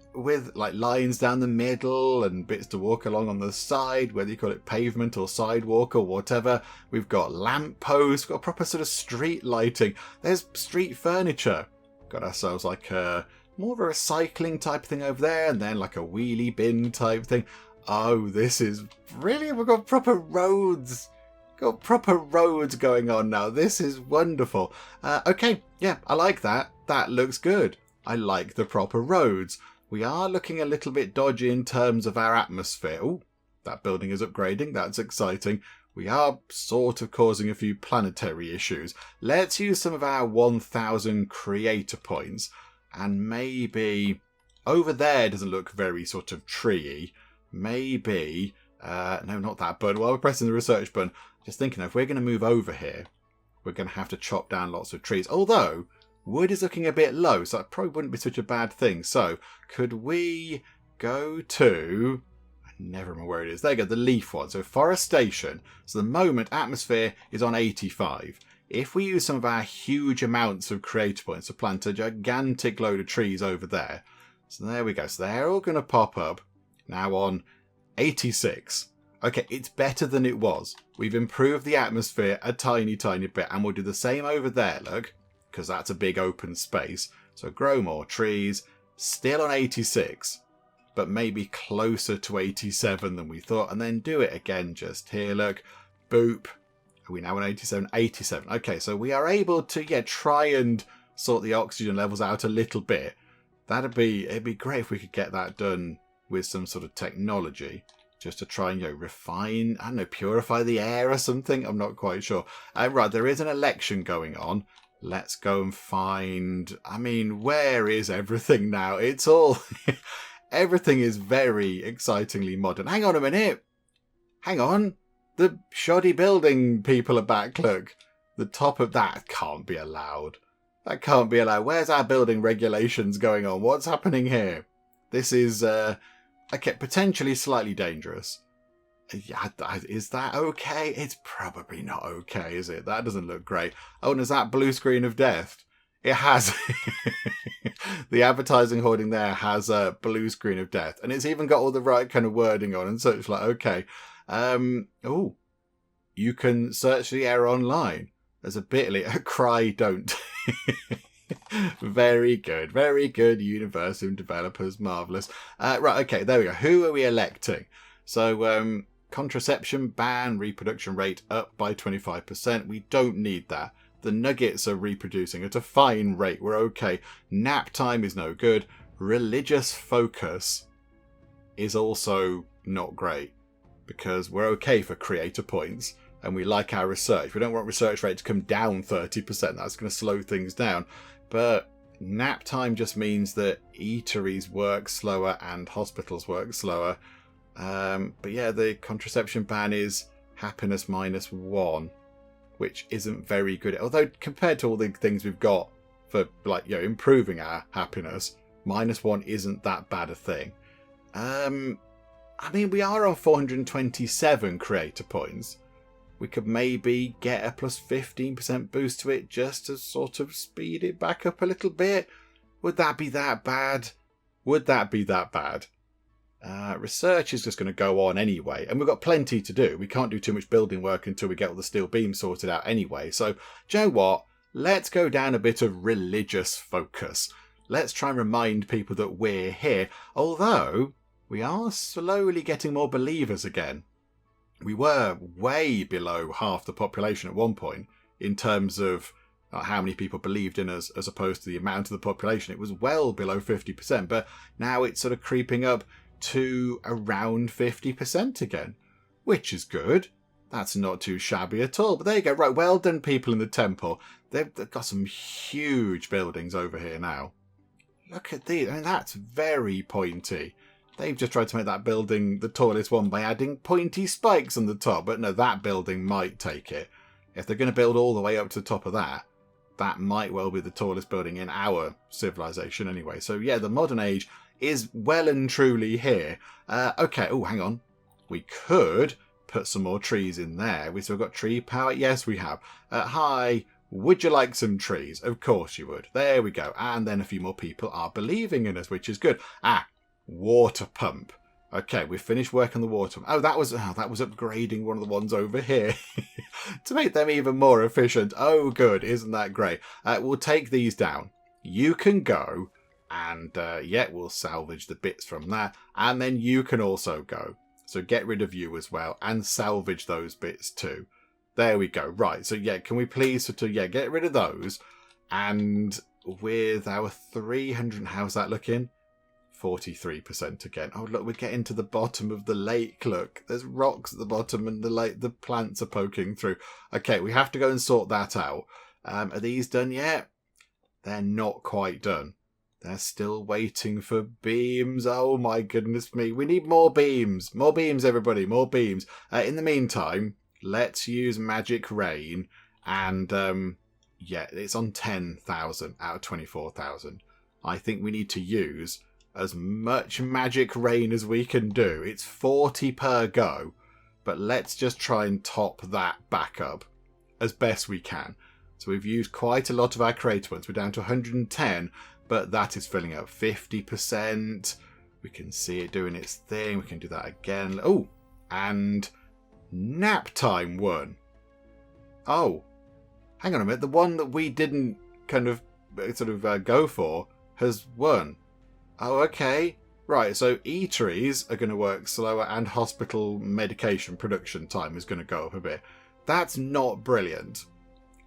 like lines down the middle and bits to walk along on the side, whether you call it pavement or sidewalk or whatever. We've got lamp posts, we've got proper sort of street lighting. There's street furniture. Got ourselves like more of a recycling type thing over there, and then like a wheelie bin type thing. Oh, this is brilliant. We've got proper roads. Got proper roads going on now. This is wonderful. Okay, yeah, I like that. That looks good. I like the proper roads. We are looking a little bit dodgy in terms of our atmosphere. Oh, that building is upgrading. That's exciting. We are sort of causing a few planetary issues. Let's use some of our 1,000 creator points. And maybe over there doesn't look very sort of tree-y. Maybe, no, not that button. While we're pressing the research button, just thinking if we're going to move over here, we're going to have to chop down lots of trees. Although, wood is looking a bit low, so that probably wouldn't be such a bad thing. So, could we go to... I never remember where it is. There you go, the leaf one. So, forestation. So, the moment atmosphere is on 85. If we use some of our huge amounts of creator points to plant a gigantic load of trees over there. So, there we go. So, they're all going to pop up. Now on 86. Okay, it's better than it was. We've improved the atmosphere a tiny, tiny bit. And we'll do the same over there, look. Because that's a big open space. So grow more trees. Still on 86. But maybe closer to 87 than we thought. And then do it again just here, look. Boop. Are we now on 87? 87. Okay, so we are able to, try and sort the oxygen levels out a little bit. It'd be great if we could get that done with some sort of technology. Just to try and, refine, I don't know, purify the air or something. I'm not quite sure. Right, there is an election going on. Let's go and find... I mean, where is everything now? It's all... everything is very excitingly modern. Hang on a minute. Hang on. The shoddy building people are back, look. The top of that can't be allowed. That can't be allowed. Where's our building regulations going on? What's happening here? This is... okay, potentially slightly dangerous. Yeah, is that okay? It's probably not okay, is it? That doesn't look great. Oh, and is that blue screen of death? It has. The advertising hoarding there has a blue screen of death. And it's even got all the right kind of wording on and such. Like, okay. Oh, you can search the error online. There's a bit.ly. Cry don't. Very good. Very good. Universim developers. Marvellous. Right, okay, there we go. Who are we electing? So, contraception ban, reproduction rate up by 25%. We don't need that. The nuggets are reproducing at a fine rate. We're okay. Nap time is no good. Religious focus is also not great. Because we're okay for creator points. And we like our research. We don't want research rate to come down 30%. That's going to slow things down. But nap time just means that eateries work slower and hospitals work slower. But yeah, the contraception ban is happiness -1, which isn't very good. Although compared to all the things we've got for improving our happiness, -1 isn't that bad a thing. I mean, we are on 427 creator points. We could maybe get a plus 15% boost to it just to sort of speed it back up a little bit. Would that be that bad? Would that be that bad? Research is just going to go on anyway, and we've got plenty to do. We can't do too much building work until we get all the steel beams sorted out anyway. So, do you know what? Let's go down a bit of religious focus. let's try and remind people that we're here. Although, we are slowly getting more believers again. We were way below half the population at one point in terms of how many people believed in us as opposed to the amount of the population. It was well below 50%, but now it's sort of creeping up to around 50% again, which is good. That's not too shabby at all. But there you go. Right, well done, people in the temple. They've got some huge buildings over here now. Look at these. I mean, that's very pointy. They've just tried to make that building the tallest one by adding pointy spikes on the top. But no, that building might take it. If they're going to build all the way up to the top of that, that might well be the tallest building in our civilization anyway. So yeah, the modern age is well and truly here. Okay, oh, hang on. We could put some more trees in there. We still got tree power? Yes, we have. Hi, would you like some trees? Of course you would. There we go. And then a few more people are believing in us, which is good. Water pump. Okay, we've finished work on the water pump. That was upgrading one of the ones over here to make them even more efficient. Oh, good. Isn't that great? We'll take these down. You can go and, we'll salvage the bits from that. And then you can also go. So get rid of you as well and salvage those bits too. There we go. Right. So yeah, can we please get rid of those? And with our 300, how's that looking? 43% again. Oh, look, we're getting to the bottom of the lake. Look, there's rocks at the bottom and the lake, the plants are poking through. Okay, we have to go and sort that out. Are these done yet? They're not quite done. They're still waiting for beams. Oh my goodness me. We need more beams. More beams, everybody. More beams. In the meantime, let's use magic rain. And it's on 10,000 out of 24,000. I think we need to use as much magic rain as we can do. It's 40 per go, but let's just try and top that back up as best we can. So we've used quite a lot of our creator points. We're down to 110, but that is filling up 50%. We can see it doing its thing. We can do that again. Oh, and nap time won. Oh, hang on a minute. The one that we didn't go for has won. Oh, okay. Right, so eateries are going to work slower and hospital medication production time is going to go up a bit. That's not brilliant.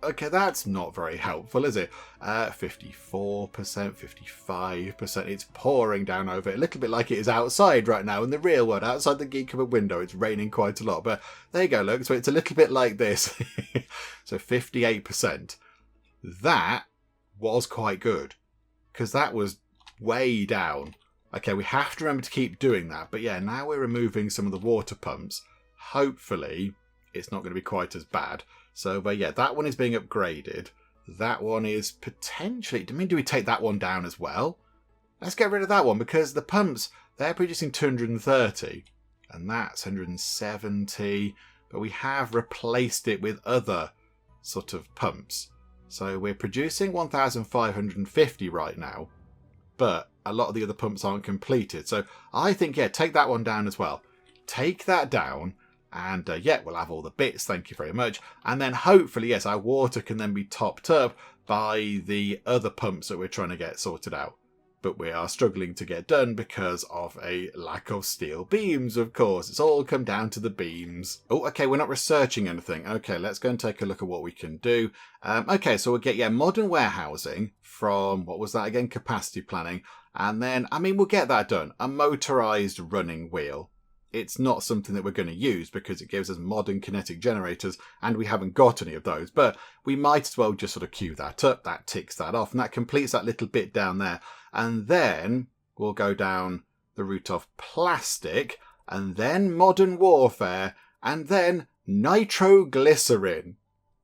Okay, that's not very helpful, is it? 54%, 55%. It's pouring down over it, a little bit like it is outside right now in the real world. Outside the Geek Cupboard window, it's raining quite a lot. But there you go, look. So it's a little bit like this. So 58%. That was quite good, because that was way down. Okay, we have to remember to keep doing that. But yeah, now we're removing some of the water pumps. Hopefully, it's not going to be quite as bad. So, but yeah, that one is being upgraded. That one is potentially... do we take that one down as well? Let's get rid of that one, because the pumps, they're producing 230. And that's 170. But we have replaced it with other sort of pumps. So we're producing 1,550 right now. But a lot of the other pumps aren't completed. So I think, take that one down as well. Take that down. And we'll have all the bits. Thank you very much. And then hopefully, yes, our water can then be topped up by the other pumps that we're trying to get sorted out. But we are struggling to get done because of a lack of steel beams, of course. It's all come down to the beams. Oh, okay, we're not researching anything. Okay, let's go and take a look at what we can do. Okay, so we'll get, modern warehousing from, what was that again? Capacity planning. And then, we'll get that done. A motorized running wheel. It's not something that we're going to use because it gives us modern kinetic generators and we haven't got any of those. But we might as well just sort of queue that up. That ticks that off and that completes that little bit down there. And then we'll go down the route of plastic and then modern warfare and then nitroglycerin.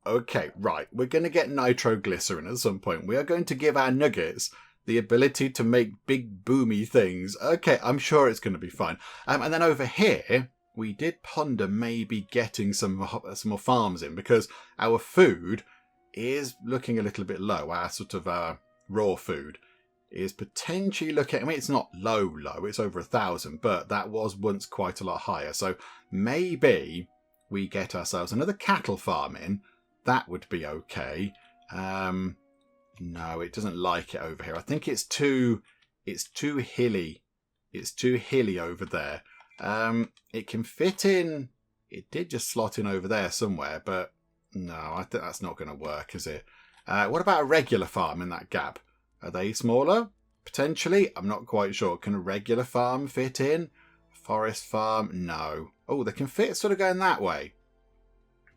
Okay, right. We're going to get nitroglycerin at some point. We are going to give our nuggets the ability to make big boomy things. Okay, I'm sure it's going to be fine. And then over here, we did ponder maybe getting some more farms in because our food is looking a little bit low. Our sort of raw food is potentially looking... it's not low. It's over 1,000, but that was once quite a lot higher. So maybe we get ourselves another cattle farm in. That would be okay. No, it doesn't like it over here. I think it's too hilly. It's too hilly over there. It can fit in. It did just slot in over there somewhere, but no, I think that's not going to work, is it? What about a regular farm in that gap? Are they smaller? Potentially. I'm not quite sure. Can a regular farm fit in? Forest farm? No. Oh, they can fit sort of going that way.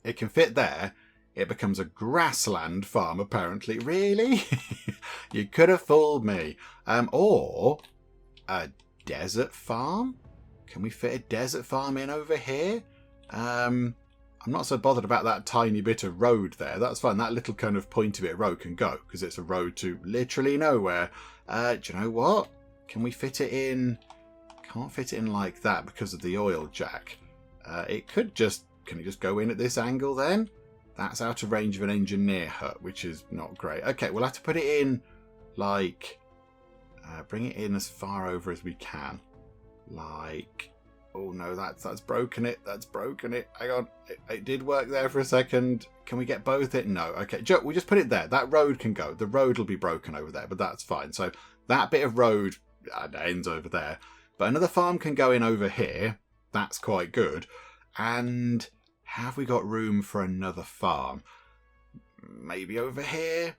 It can fit there. It becomes a grassland farm, apparently. Really? You could have fooled me. Or a desert farm? Can we fit a desert farm in over here? I'm not so bothered about that tiny bit of road there. That's fine. That little kind of pointy bit of road can go because it's a road to literally nowhere. Do you know what? Can we fit it in? Can't fit it in like that because of the oil jack. It could just... Can it just go in at this angle then? That's out of range of an engineer hut, which is not great. Okay, we'll have to put it in like... bring it in as far over as we can. Like... Oh no, that's broken it. That's broken it. Hang on. It did work there for a second. Can we get both it? No. Okay, we'll just put it there. That road can go. The road will be broken over there, but that's fine. So that bit of road ends over there. But another farm can go in over here. That's quite good. And have we got room for another farm? Maybe over here?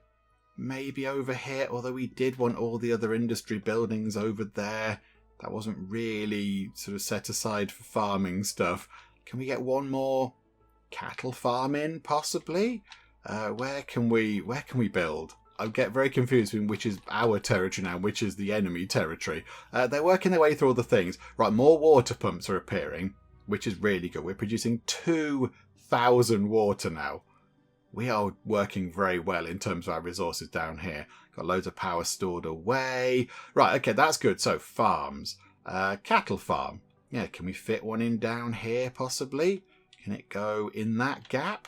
Maybe over here? Although we did want all the other industry buildings over there. That wasn't really sort of set aside for farming stuff. Can we get one more cattle farm in, possibly? Where can we build? I get very confused between which is our territory now and which is the enemy territory. They're working their way through all the things. Right, more water pumps are appearing, which is really good. We're producing 2,000 water now. We are working very well in terms of our resources down here. Got loads of power stored away. Right, okay, that's good. So, farms. Cattle farm. Yeah, can we fit one in down here, possibly? Can it go in that gap?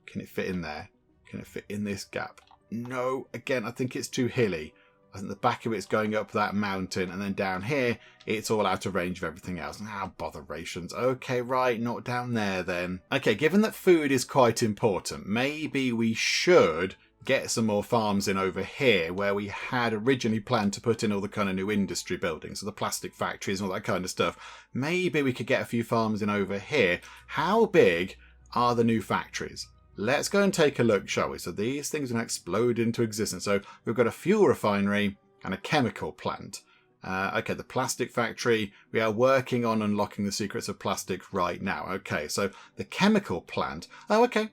Can it fit in there? Can it fit in this gap? No, again, I think it's too hilly. I think the back of it's going up that mountain, and then down here, it's all out of range of everything else. Botherations. Okay, right, not down there then. Okay, given that food is quite important, maybe we should get some more farms in over here where we had originally planned to put in all the kind of new industry buildings, so the plastic factories and all that kind of stuff. Maybe we could get a few farms in over here. How big are the new factories? Let's go and take a look, shall we? So these things are going to explode into existence. So we've got a fuel refinery and a chemical plant. Okay, the plastic factory, we are working on unlocking the secrets of plastic right now. Okay, so the chemical plant. Oh, okay.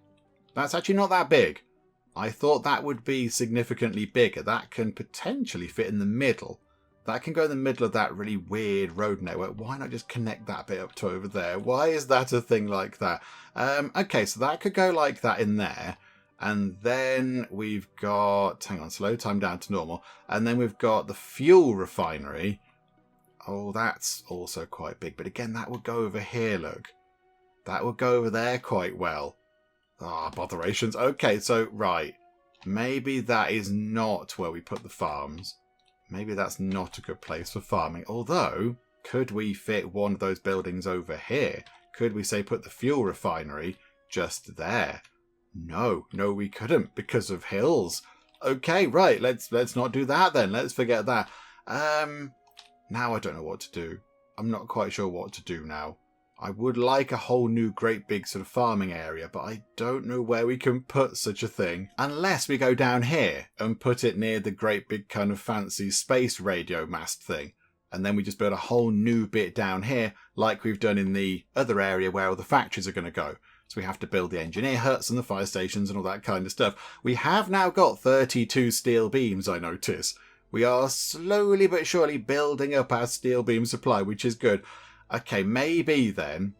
That's actually not that big. I thought that would be significantly bigger. That can potentially fit in the middle. That can go in the middle of that really weird road network. Why not just connect that bit up to over there? Why is that a thing like that? Okay, so that could go like that in there. And then we've got... Hang on, slow time down to normal. And then we've got the fuel refinery. Oh, that's also quite big. But again, that would go over here, look. That would go over there quite well. Botherations. Okay, so, right. Maybe that is not where we put the farms. Maybe that's not a good place for farming. Although, could we fit one of those buildings over here? Could we, say, put the fuel refinery just there? No, we couldn't because of hills. Okay, right, let's not do that then. Let's forget that. Now I don't know what to do. I'm not quite sure what to do now. I would like a whole new great big sort of farming area, but I don't know where we can put such a thing. Unless we go down here and put it near the great big kind of fancy space radio mast thing. And then we just build a whole new bit down here, like we've done in the other area where all the factories are going to go. So we have to build the engineer huts and the fire stations and all that kind of stuff. We have now got 32 steel beams, I notice. We are slowly but surely building up our steel beam supply, which is good. Okay, maybe then,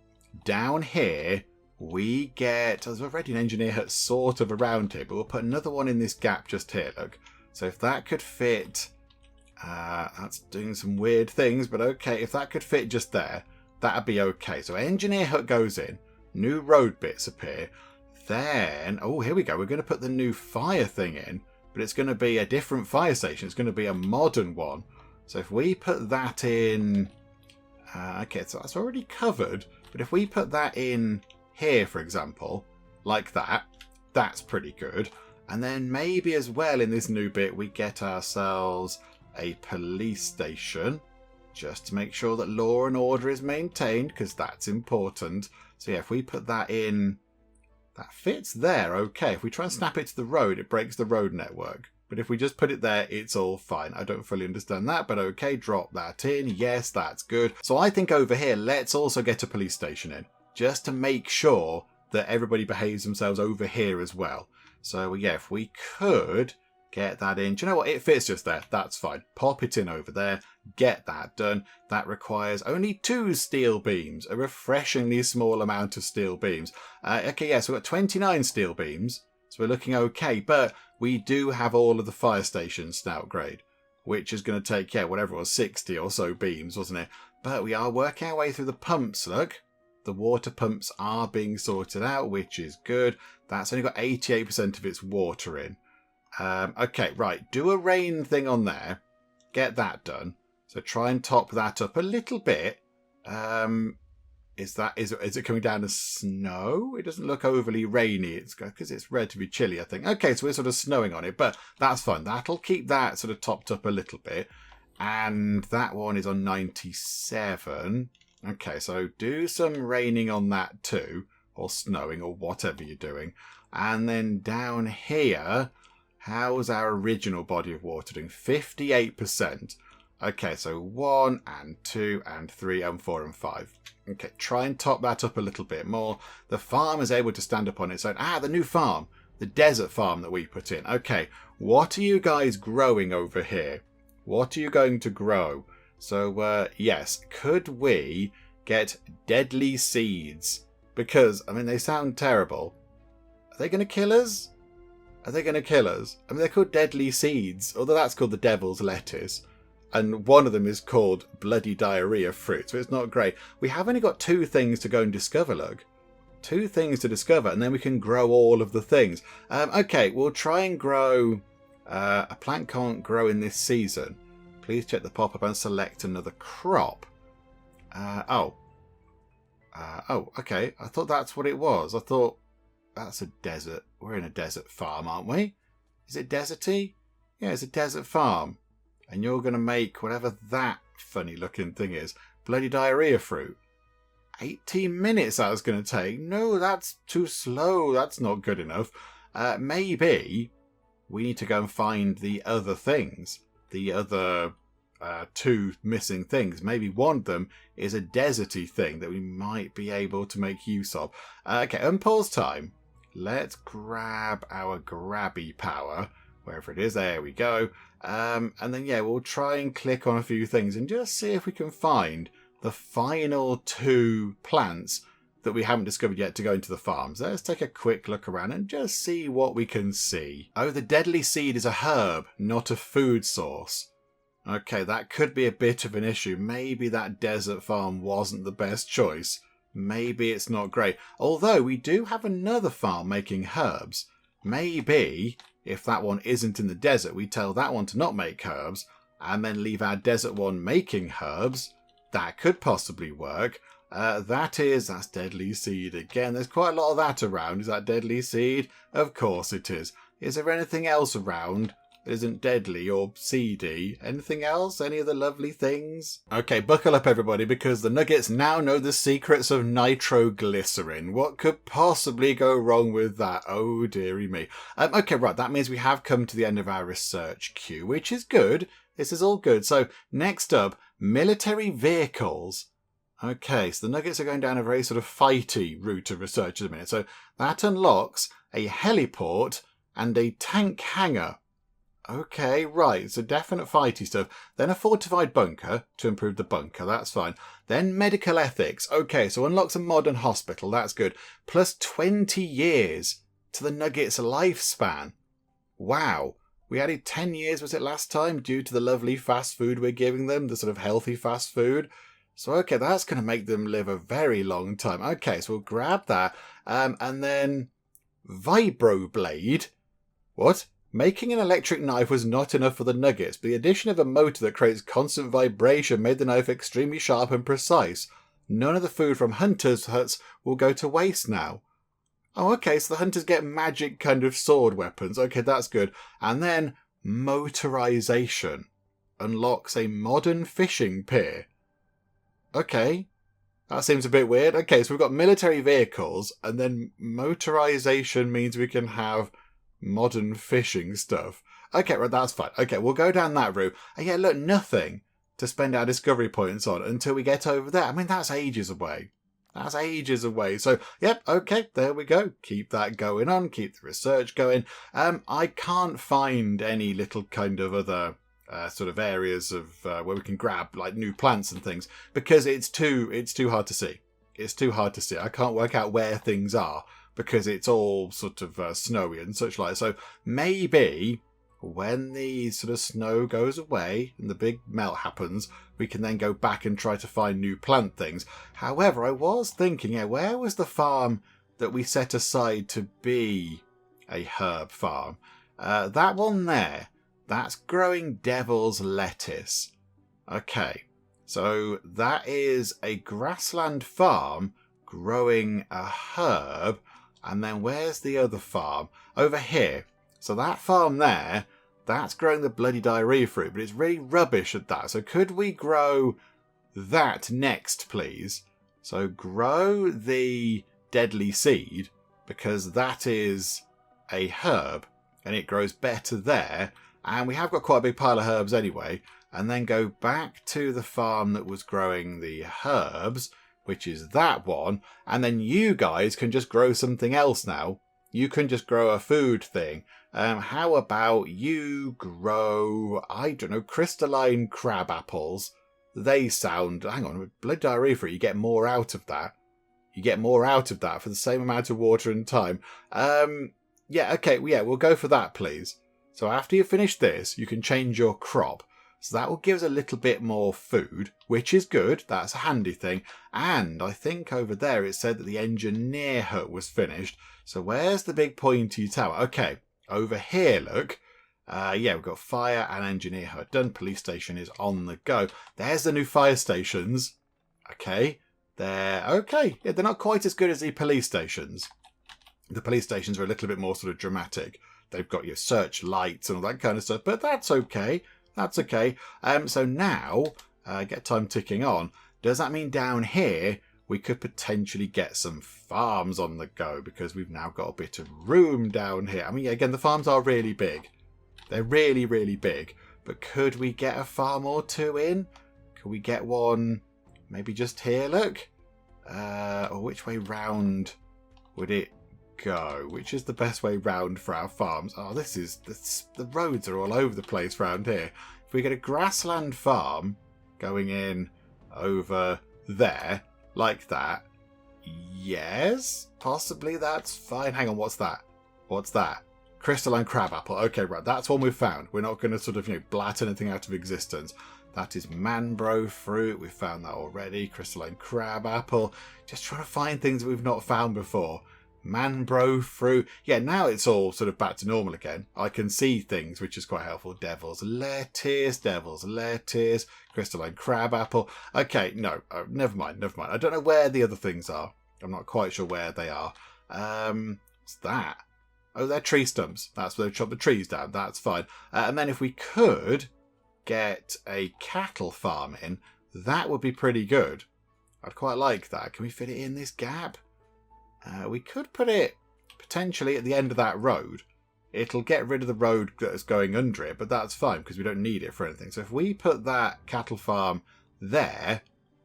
down here, we get... There's already an engineer hut sort of around here, but we'll put another one in this gap just here, look. So if that could fit... that's doing some weird things, but okay, if that could fit just there, that'd be okay. So engineer hut goes in, new road bits appear, then... Oh, here we go, we're going to put the new fire thing in, but it's going to be a different fire station. It's going to be a modern one. So if we put that in... okay, so that's already covered. But if we put that in here, for example, like that, that's pretty good. And then maybe as well in this new bit we get ourselves a police station. Just to make sure that law and order is maintained, because that's important. So yeah, if we put that in, that fits there, okay. If we try and snap it to the road, it breaks the road network. But if we just put it there, it's all fine. I don't fully understand that, but okay, drop that in. Yes, that's good. So I think over here, let's also get a police station in, just to make sure that everybody behaves themselves over here as well. So yeah, if we could get that in. Do you know what? It fits just there. That's fine. Pop it in over there. Get that done. That requires only 2 steel beams. A refreshingly small amount of steel beams. Okay, yeah, so we've got 29 steel beams. So we're looking okay. But we do have all of the fire stations to upgrade, which is going to take, yeah, whatever it was, 60 or so beams, wasn't it? But we are working our way through the pumps, look. The water pumps are being sorted out, which is good. That's only got 88% of its water in. Okay, right. Do a rain thing on there. Get that done. So try and top that up a little bit. Is it coming down as snow? It doesn't look overly rainy. It's because it's relatively chilly, I think. Okay, so we're sort of snowing on it, but that's fine. That'll keep that sort of topped up a little bit. And that one is on 97. Okay, so do some raining on that too, or snowing, or whatever you're doing. And then down here, how's our original body of water doing? 58%. Okay, so 1 and 2 and 3 and 4 and 5. Okay, try and top that up a little bit more. The farm is able to stand up on its own. The new farm. The desert farm that we put in. Okay, what are you guys growing over here? What are you going to grow? So, yes, could we get deadly seeds? Because, I mean, they sound terrible. Are they going to kill us? Are they going to kill us? I mean, they're called deadly seeds, although that's called the devil's lettuce. And one of them is called bloody diarrhea fruit, so it's not great. We have only got 2 things to go and discover, look. 2 things to discover, and then we can grow all of the things. Okay, we'll try and grow... a plant can't grow in this season. Please check the pop-up and select another crop. Oh, okay. I thought that's what it was. I thought that's a desert. We're in a desert farm, aren't we? Is it deserty? Yeah, it's a desert farm. And you're going to make whatever that funny looking thing is. Bloody diarrhea fruit. 18 minutes that was going to take. No, that's too slow. That's not good enough. Maybe we need to go and find the other things. The other 2 missing things. Maybe one of them is a deserty thing that we might be able to make use of. Okay, unpause time. Let's grab our grabby power. Wherever it is, there we go. And then, yeah, we'll try and click on a few things and just see if we can find the final 2 plants that we haven't discovered yet to go into the farms. Let's take a quick look around and just see what we can see. Oh, the deadly seed is a herb, not a food source. Okay, that could be a bit of an issue. Maybe that desert farm wasn't the best choice. Maybe it's not great. Although we do have another farm making herbs. Maybe, if that one isn't in the desert, we tell that one to not make herbs and then leave our desert one making herbs. That could possibly work. That's deadly seed again. There's quite a lot of that around. Is that deadly seed? Of course it is. Is there anything else around that isn't deadly or seedy? Anything else? Any of the lovely things? Okay, buckle up everybody, because the Nuggets now know the secrets of nitroglycerin. What could possibly go wrong with that? Oh dearie me. Okay, right, that means we have come to the end of our research queue, which is good. This is all good. So next up, military vehicles. Okay, so the Nuggets are going down a very sort of fighty route of research at the minute. So that unlocks a heliport and a tank hangar. Okay, right, so definite fighty stuff. Then a fortified bunker to improve the bunker, that's fine. Then medical ethics. Okay, so unlocks a modern hospital, that's good. Plus 20 years to the Nuggets' lifespan. Wow. We added 10 years, was it last time, due to the lovely fast food we're giving them, the sort of healthy fast food. So, okay, that's going to make them live a very long time. Okay, so we'll grab that. And then vibroblade. What? Making an electric knife was not enough for the Nuggets, but the addition of a motor that creates constant vibration made the knife extremely sharp and precise. None of the food from hunters' huts will go to waste now. Oh, okay, so the hunters get magic kind of sword weapons. Okay, that's good. And then motorization unlocks a modern fishing pier. Okay, that seems a bit weird. Okay, so we've got military vehicles, and then motorization means we can have modern fishing stuff. Okay, right, that's fine. Okay, we'll go down that route. And yeah, look, nothing to spend our discovery points on until we get over there. I mean, that's ages away. That's ages away. So, yep, okay, there we go. Keep that going on. Keep the research going. I can't find any little kind of other sort of areas of where we can grab like new plants and things because it's too hard to see. It's too hard to see. I can't work out where things are because it's all sort of snowy and such like. So maybe when the sort of snow goes away and the big melt happens, we can then go back and try to find new plant things. However, I was thinking, where was the farm that we set aside to be a herb farm? That one there, that's growing devil's lettuce. Okay, so that is a grassland farm growing a herb. And then where's the other farm? Over here. So that farm there, that's growing the bloody diarrhea fruit, but it's really rubbish at that. So could we grow that next, please? So grow the deadly seed, because that is a herb, and it grows better there. And we have got quite a big pile of herbs anyway. And then go back to the farm that was growing the herbs, which is that one. And then you guys can just grow something else now. You can just grow a food thing. How about you grow, I don't know, crystalline crab apples? They sound, hang on, blood diarrhea fruit, you get more out of that. You get more out of that for the same amount of water and time. Yeah, okay, yeah, we'll go for that, please. So after you finish this, you can change your crop. So that will give us a little bit more food, which is good. That's a handy thing. And I think over there it said that the engineer hut was finished. So where's the big pointy tower? Okay, over here, look. Yeah, we've got fire and engineer hut done. Police station is on the go. There's the new fire stations. Okay, they're okay. Yeah, they're not quite as good as the police stations. The police stations are a little bit more sort of dramatic. They've got your searchlights and all that kind of stuff, but that's okay. That's okay. So now, get time ticking on. Does that mean down here we could potentially get some farms on the go because we've now got a bit of room down here? I mean, again, the farms are really big. They're really, really big. But could we get a farm or two in? Could we get one maybe just here, look? Or which way round would it go? Which is the best way round for our farms? Oh, the roads are all over the place round here. If we get a grassland farm going in over there, like that, yes, possibly that's fine. Hang on, what's that? What's that? Crystalline crabapple. Okay, right, that's one we've found. We're not going to sort of, blat anything out of existence. That is mangrove fruit. We've found that already. Crystalline crabapple. Just trying to find things that we've not found before. Mangrove fruit. Yeah, now it's all sort of back to normal again. I can see things, which is quite helpful. Devil's lettuce, crystalline crabapple. Okay, no, never mind. I don't know where the other things are. I'm not quite sure where they are. What's that? Oh, they're tree stumps. That's where they chop the trees down. That's fine. And then if we could get a cattle farm in, that would be pretty good. I'd quite like that. Can we fit it in this gap? We could put it potentially at the end of that road. It'll get rid of the road that's going under it, but that's fine because we don't need it for anything. So if we put that cattle farm there,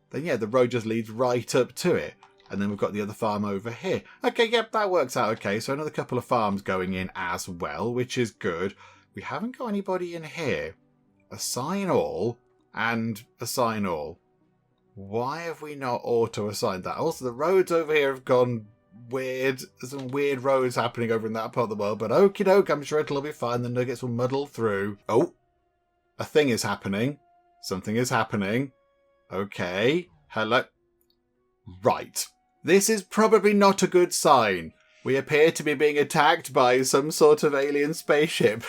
then yeah, the road just leads right up to it. And then we've got the other farm over here. Okay, yep, that works out okay. So another couple of farms going in as well, which is good. We haven't got anybody in here. Assign all and assign all. Why have we not auto-assigned that? Also, the roads over here have gone weird. There's some weird roads happening over in that part of the world, but okie doke, I'm sure it'll be fine. The nuggets will muddle through. Oh, a thing is happening. Something is happening. Okay. Hello. Right. This is probably not a good sign. We appear to be being attacked by some sort of alien spaceship.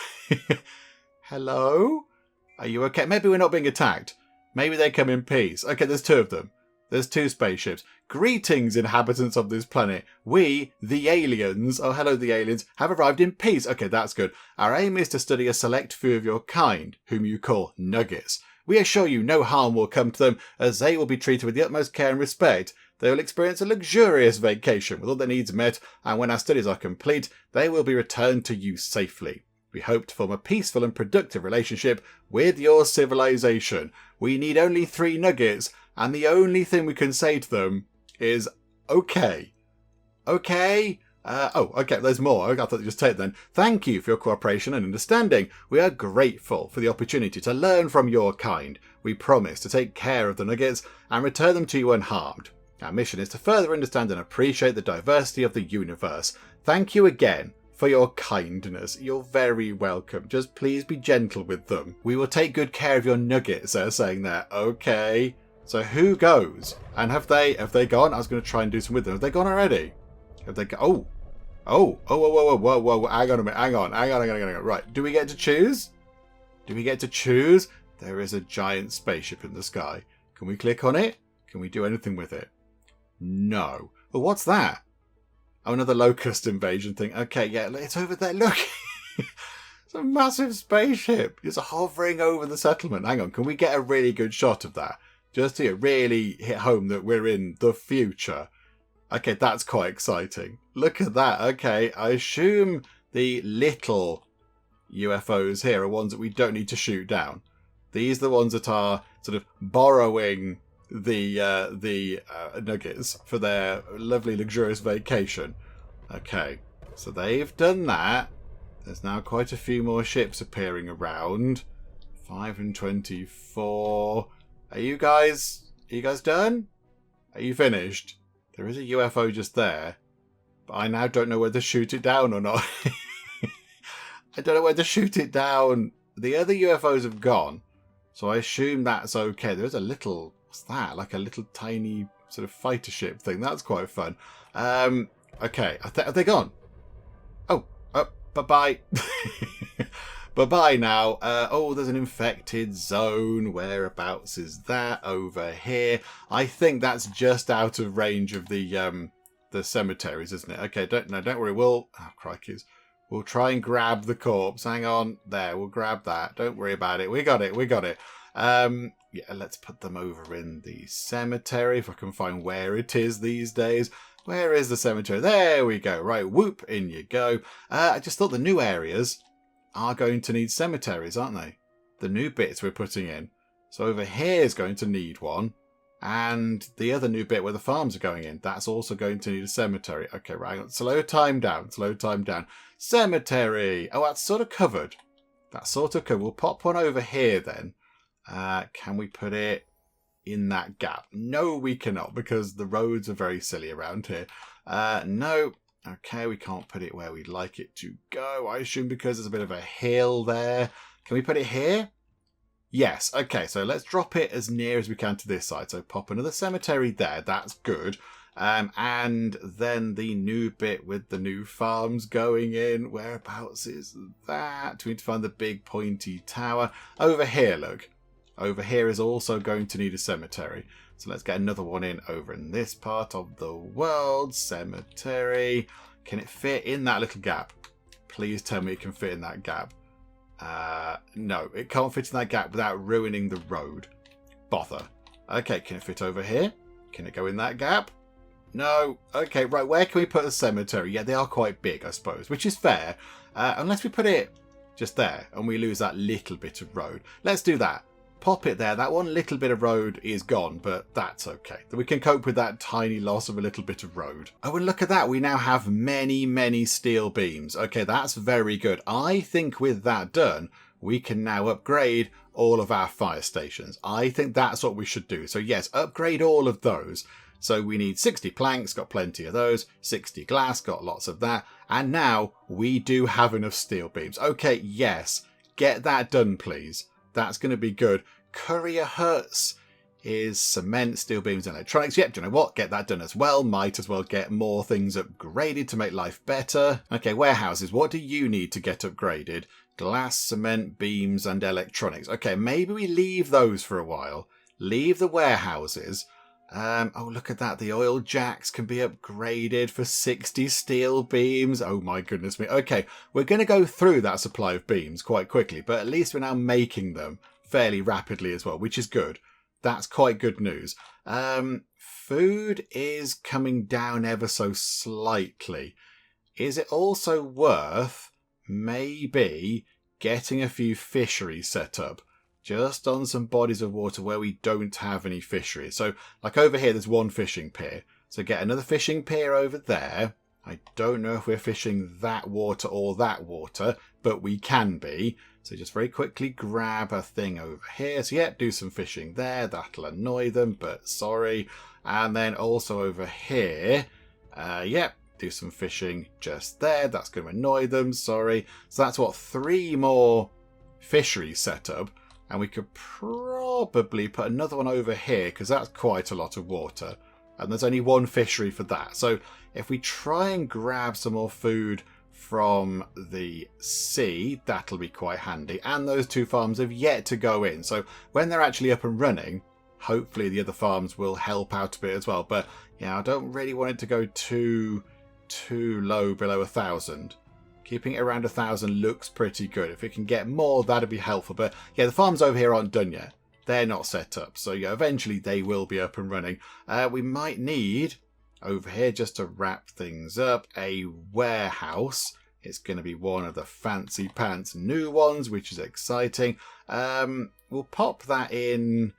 Hello? Are you okay? Maybe we're not being attacked. Maybe they come in peace. Okay, there's two of them. There's 2 spaceships. Greetings, inhabitants of this planet. We, the aliens, oh hello the aliens, have arrived in peace. Okay, that's good. Our aim is to study a select few of your kind, whom you call Nuggets. We assure you no harm will come to them, as they will be treated with the utmost care and respect. They will experience a luxurious vacation with all their needs met, and when our studies are complete, they will be returned to you safely. We hope to form a peaceful and productive relationship with your civilization. We need only 3 nuggets, and the only thing we can say to them is, okay. Okay? Okay, there's more. I thought you just take it then. Thank you for your cooperation and understanding. We are grateful for the opportunity to learn from your kind. We promise to take care of the nuggets and return them to you unharmed. Our mission is to further understand and appreciate the diversity of the universe. Thank you again for your kindness. You're very welcome. Just please be gentle with them. We will take good care of your nuggets, they're saying there. Okay. So who goes? And have they gone? I was going to try and do some with them. Have they gone already? Have they go? Whoa. Hang on a minute. Hang on. Right. Do we get to choose? There is a giant spaceship in the sky. Can we click on it? Can we do anything with it? No. Well, what's that? Oh, another locust invasion thing. Okay, yeah, it's over there. Look. It's a massive spaceship. It's hovering over the settlement. Hang on. Can we get a really good shot of that? Just to really hit home that we're in the future. Okay, that's quite exciting. Look at that. Okay, I assume the little UFOs here are ones that we don't need to shoot down. These are the ones that are sort of borrowing the nuggets for their lovely luxurious vacation. Okay, so they've done that. There's now quite a few more ships appearing around. 524. Are you guys done? Are you finished? There is a UFO just there, but I now don't know whether to shoot it down or not. I don't know whether to shoot it down. The other UFOs have gone, so I assume that's okay. There's a little, what's that? Like a little tiny sort of fighter ship thing. That's quite fun. Okay, have they gone? Oh, bye-bye. Bye-bye now. There's an infected zone. Whereabouts is that? Over here. I think that's just out of range of the cemeteries, isn't it? Okay, don't worry. We'll try and grab the corpse. Hang on. There, we'll grab that. Don't worry about it. We got it. Yeah, let's put them over in the cemetery if I can find where it is these days. Where is the cemetery? There we go. Right, whoop, in you go. I just thought the new areas are going to need cemeteries, aren't they? The new bits we're putting in. So over here is going to need one. And the other new bit where the farms are going in, that's also going to need a cemetery. Okay, right. Slow time down. Cemetery. Oh, that's sort of covered. We'll pop one over here then. Can we put it in that gap? No, we cannot, because the roads are very silly around here. No. Okay, we can't put it where we'd like it to go, I assume, because there's a bit of a hill there. Can we put it here? Yes. Okay, so let's drop it as near as we can to this side. So pop another cemetery there. That's good. And then the new bit with the new farms going in. Whereabouts is that? We need to find the big pointy tower. Over here, look. Over here is also going to need a cemetery. So let's get another one in over in this part of the world. Cemetery. Can it fit in that little gap? Please tell me it can fit in that gap. No, it can't fit in that gap without ruining the road. Bother. Okay, can it fit over here? Can it go in that gap? No. Okay, right, where can we put a cemetery? Yeah, they are quite big, I suppose, which is fair. Unless we put it just there and we lose that little bit of road. Let's do that. Pop it there. That one little bit of road is gone, but that's okay. We can cope with that tiny loss of a little bit of road. Oh, and look at that. We now have many steel beams. Okay, that's very good. I think with that done, we can now upgrade all of our fire stations. I think that's what we should do. So yes, upgrade all of those. So we need 60 planks, got plenty of those. 60 glass, got lots of that. And now we do have enough steel beams. Okay, yes. Get that done, please. That's going to be good. Courier huts is cement, steel beams, and electronics. Yep, do you know what? Get that done as well. Might as well get more things upgraded to make life better. Okay, warehouses. What do you need to get upgraded? Glass, cement, beams, and electronics. Okay, maybe we leave those for a while. Leave the warehouses. Oh, look at that. The oil jacks can be upgraded for 60 steel beams. Oh my goodness me. Okay, we're going to go through that supply of beams quite quickly, but at least we're now making them fairly rapidly as well, which is good. That's quite good news. Food is coming down ever so slightly. Is it also worth maybe getting a few fisheries set up? Just on some bodies of water where we don't have any fisheries. So, like over here, there's one fishing pier. So get another fishing pier over there. I don't know if we're fishing that water or that water, but we can be. So just very quickly grab a thing over here. So yeah, do some fishing there. That'll annoy them, but sorry. And then also over here, do some fishing just there. That's going to annoy them, sorry. So that's what, 3 more fisheries set up. And we could probably put another one over here because that's quite a lot of water. And there's only 1 fishery for that. So if we try and grab some more food from the sea, that'll be quite handy. And those 2 farms have yet to go in. So when they're actually up and running, hopefully the other farms will help out a bit as well. But yeah, I don't really want it to go too low below 1,000. Keeping it around 1,000 looks pretty good. If it can get more, that'd be helpful. But yeah, the farms over here aren't done yet. They're not set up. So yeah, eventually they will be up and running. We might need, over here, just to wrap things up, a warehouse. It's going to be one of the fancy pants new ones, which is exciting. We'll pop that in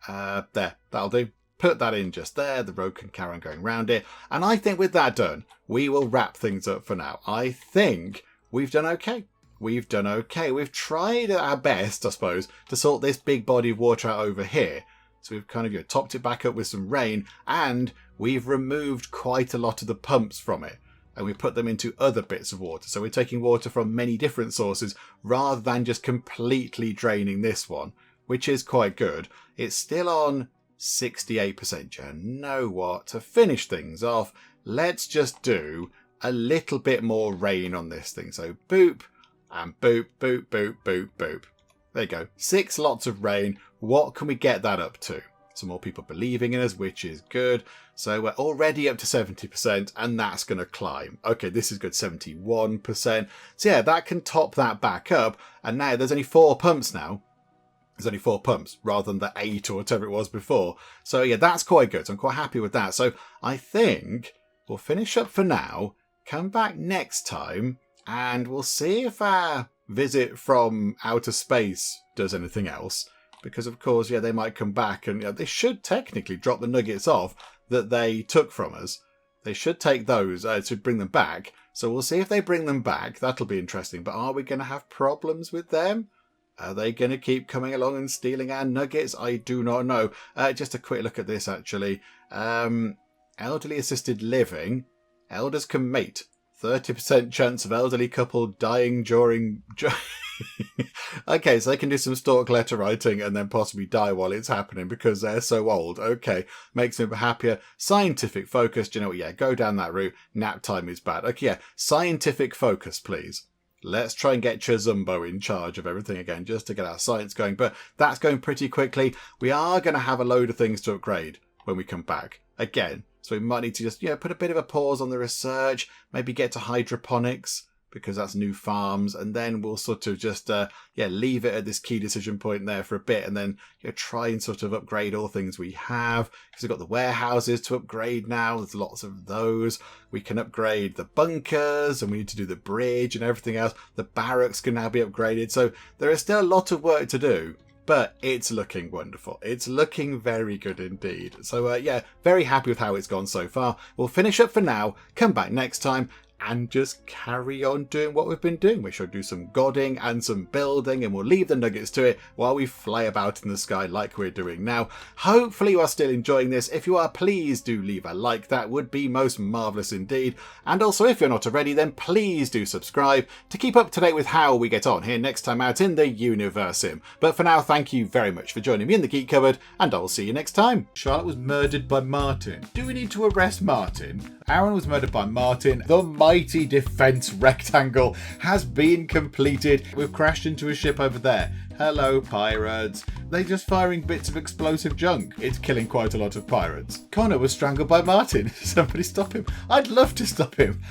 there. That'll do. Put that in just there, the road can carry on going around it. And I think with that done, we will wrap things up for now. I think we've done okay. We've done okay. We've tried our best, I suppose, to sort this big body of water out over here. So we've kind of topped it back up with some rain, and we've removed quite a lot of the pumps from it. And we put them into other bits of water. So we're taking water from many different sources rather than just completely draining this one, which is quite good. It's still on 68%. You know what? To finish things off, let's just do a little bit more rain on this thing. So boop and boop, boop, boop, boop, boop. There you go. 6 lots of rain. What can we get that up to? Some more people believing in us, which is good. So we're already up to 70%, and that's going to climb. Okay, this is good. 71%. So yeah, that can top that back up. And now there's only 4 pumps now. There's only 4 pumps rather than the 8 or whatever it was before. So yeah, that's quite good. So I'm quite happy with that. So I think we'll finish up for now, come back next time, and we'll see if our visit from outer space does anything else. Because of course, yeah, they might come back and they should technically drop the nuggets off that they took from us. They should take those to bring them back. So we'll see if they bring them back. That'll be interesting. But are we going to have problems with them? Are they going to keep coming along and stealing our nuggets? I do not know. Just a quick look at this, actually. Elderly assisted living. Elders can mate. 30% chance of elderly couple dying during... Okay, so they can do some stork letter writing and then possibly die while it's happening because they're so old. Okay, makes me happier. Scientific focus. Do you know what? Yeah, go down that route. Nap time is bad. Okay, yeah, scientific focus, please. Let's try and get Chazumbo in charge of everything again, just to get our science going. But that's going pretty quickly. We are going to have a load of things to upgrade when we come back. Again, so we might need to just, put a bit of a pause on the research, maybe get to hydroponics, because that's new farms, and then we'll sort of just, leave it at this key decision point there for a bit, and then try and sort of upgrade all things we have, because we've got the warehouses to upgrade now. There's lots of those. We can upgrade the bunkers, and we need to do the bridge and everything else. The barracks can now be upgraded, so there is still a lot of work to do, but it's looking wonderful. It's looking very good indeed. So, very happy with how it's gone so far. We'll finish up for now, come back next time, and just carry on doing what we've been doing. We shall do some godding and some building, and we'll leave the nuggets to it while we fly about in the sky like we're doing now. Hopefully you are still enjoying this. If you are, please do leave a like. That would be most marvellous indeed. And also, if you're not already, then please do subscribe to keep up to date with how we get on here next time out in the Universim. But for now, thank you very much for joining me in the Geek Cupboard, and I'll see you next time. Charlotte was murdered by Martin. Do we need to arrest Martin? Aaron was murdered by Martin. The mighty defense rectangle has been completed. We've crashed into a ship over there. Hello, pirates. They're just firing bits of explosive junk. It's killing quite a lot of pirates. Connor was strangled by Martin. Somebody stop him. I'd love to stop him.